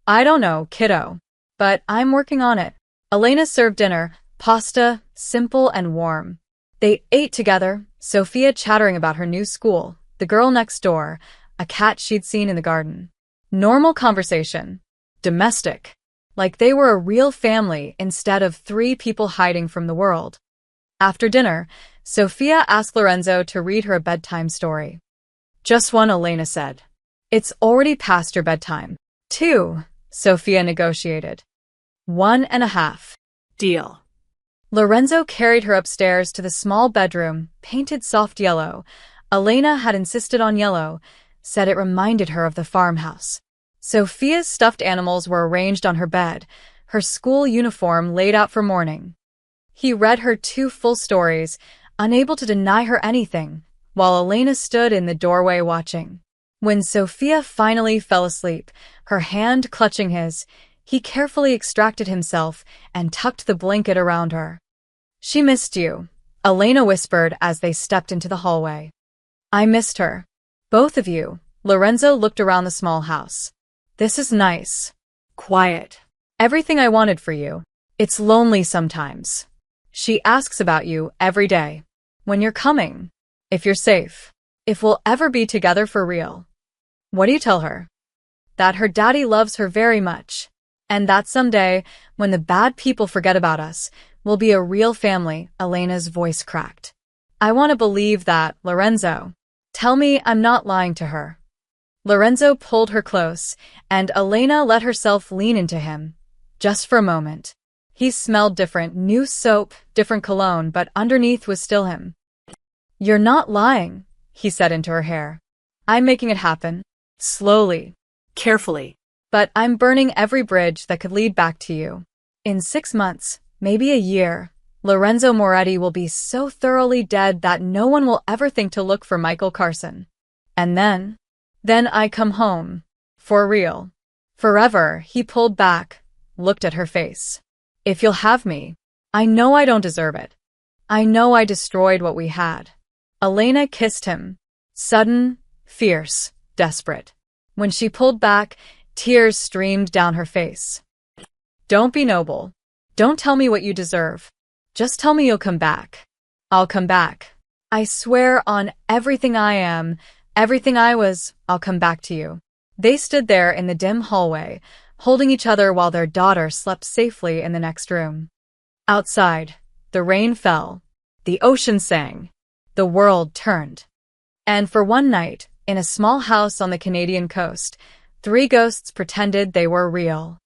I don't know, kiddo. But I'm working on it. Elena served dinner, pasta, simple and warm. They ate together, Sophia chattering about her new school, the girl next door, a cat she'd seen in the garden. Normal conversation. Domestic. Like they were a real family instead of 3 people hiding from the world. After dinner, Sophia asked Lorenzo to read her a bedtime story. Just one, Elena said. It's already past your bedtime. 2, Sophia negotiated. 1.5. Deal. Lorenzo carried her upstairs to the small bedroom, painted soft yellow. Elena had insisted on yellow, said it reminded her of the farmhouse. Sophia's stuffed animals were arranged on her bed, her school uniform laid out for morning. He read her 2 full stories, unable to deny her anything, while Elena stood in the doorway watching. When Sophia finally fell asleep, her hand clutching his, he carefully extracted himself and tucked the blanket around her. She missed you, Elena whispered as they stepped into the hallway. I missed her. Both of you. Lorenzo looked around the small house. This is nice. Quiet. Everything I wanted for you. It's lonely sometimes. She asks about you every day. When you're coming. If you're safe. If we'll ever be together for real. What do you tell her? That her daddy loves her very much. And that someday, when the bad people forget about us, we'll be a real family, Elena's voice cracked. I want to believe that, Lorenzo. Tell me I'm not lying to her. Lorenzo pulled her close, and Elena let herself lean into him. Just for a moment. He smelled different, new soap, different cologne, but underneath was still him. You're not lying, he said into her hair. I'm making it happen. Slowly. Carefully. But I'm burning every bridge that could lead back to you. In 6 months, maybe a year, Lorenzo Moretti will be so thoroughly dead that no one will ever think to look for Michael Carson. And then I come home. For real. Forever, he pulled back, looked at her face. If you'll have me, I know I don't deserve it. I know I destroyed what we had. Elena kissed him. Sudden, fierce, desperate. When she pulled back, tears streamed down her face. Don't be noble. Don't tell me what you deserve. Just tell me you'll come back. I'll come back. I swear on everything I am, everything I was, I'll come back to you. They stood there in the dim hallway, holding each other while their daughter slept safely in the next room. Outside, the rain fell. The ocean sang. The world turned. And for one night, in a small house on the Canadian coast, 3 ghosts pretended they were real.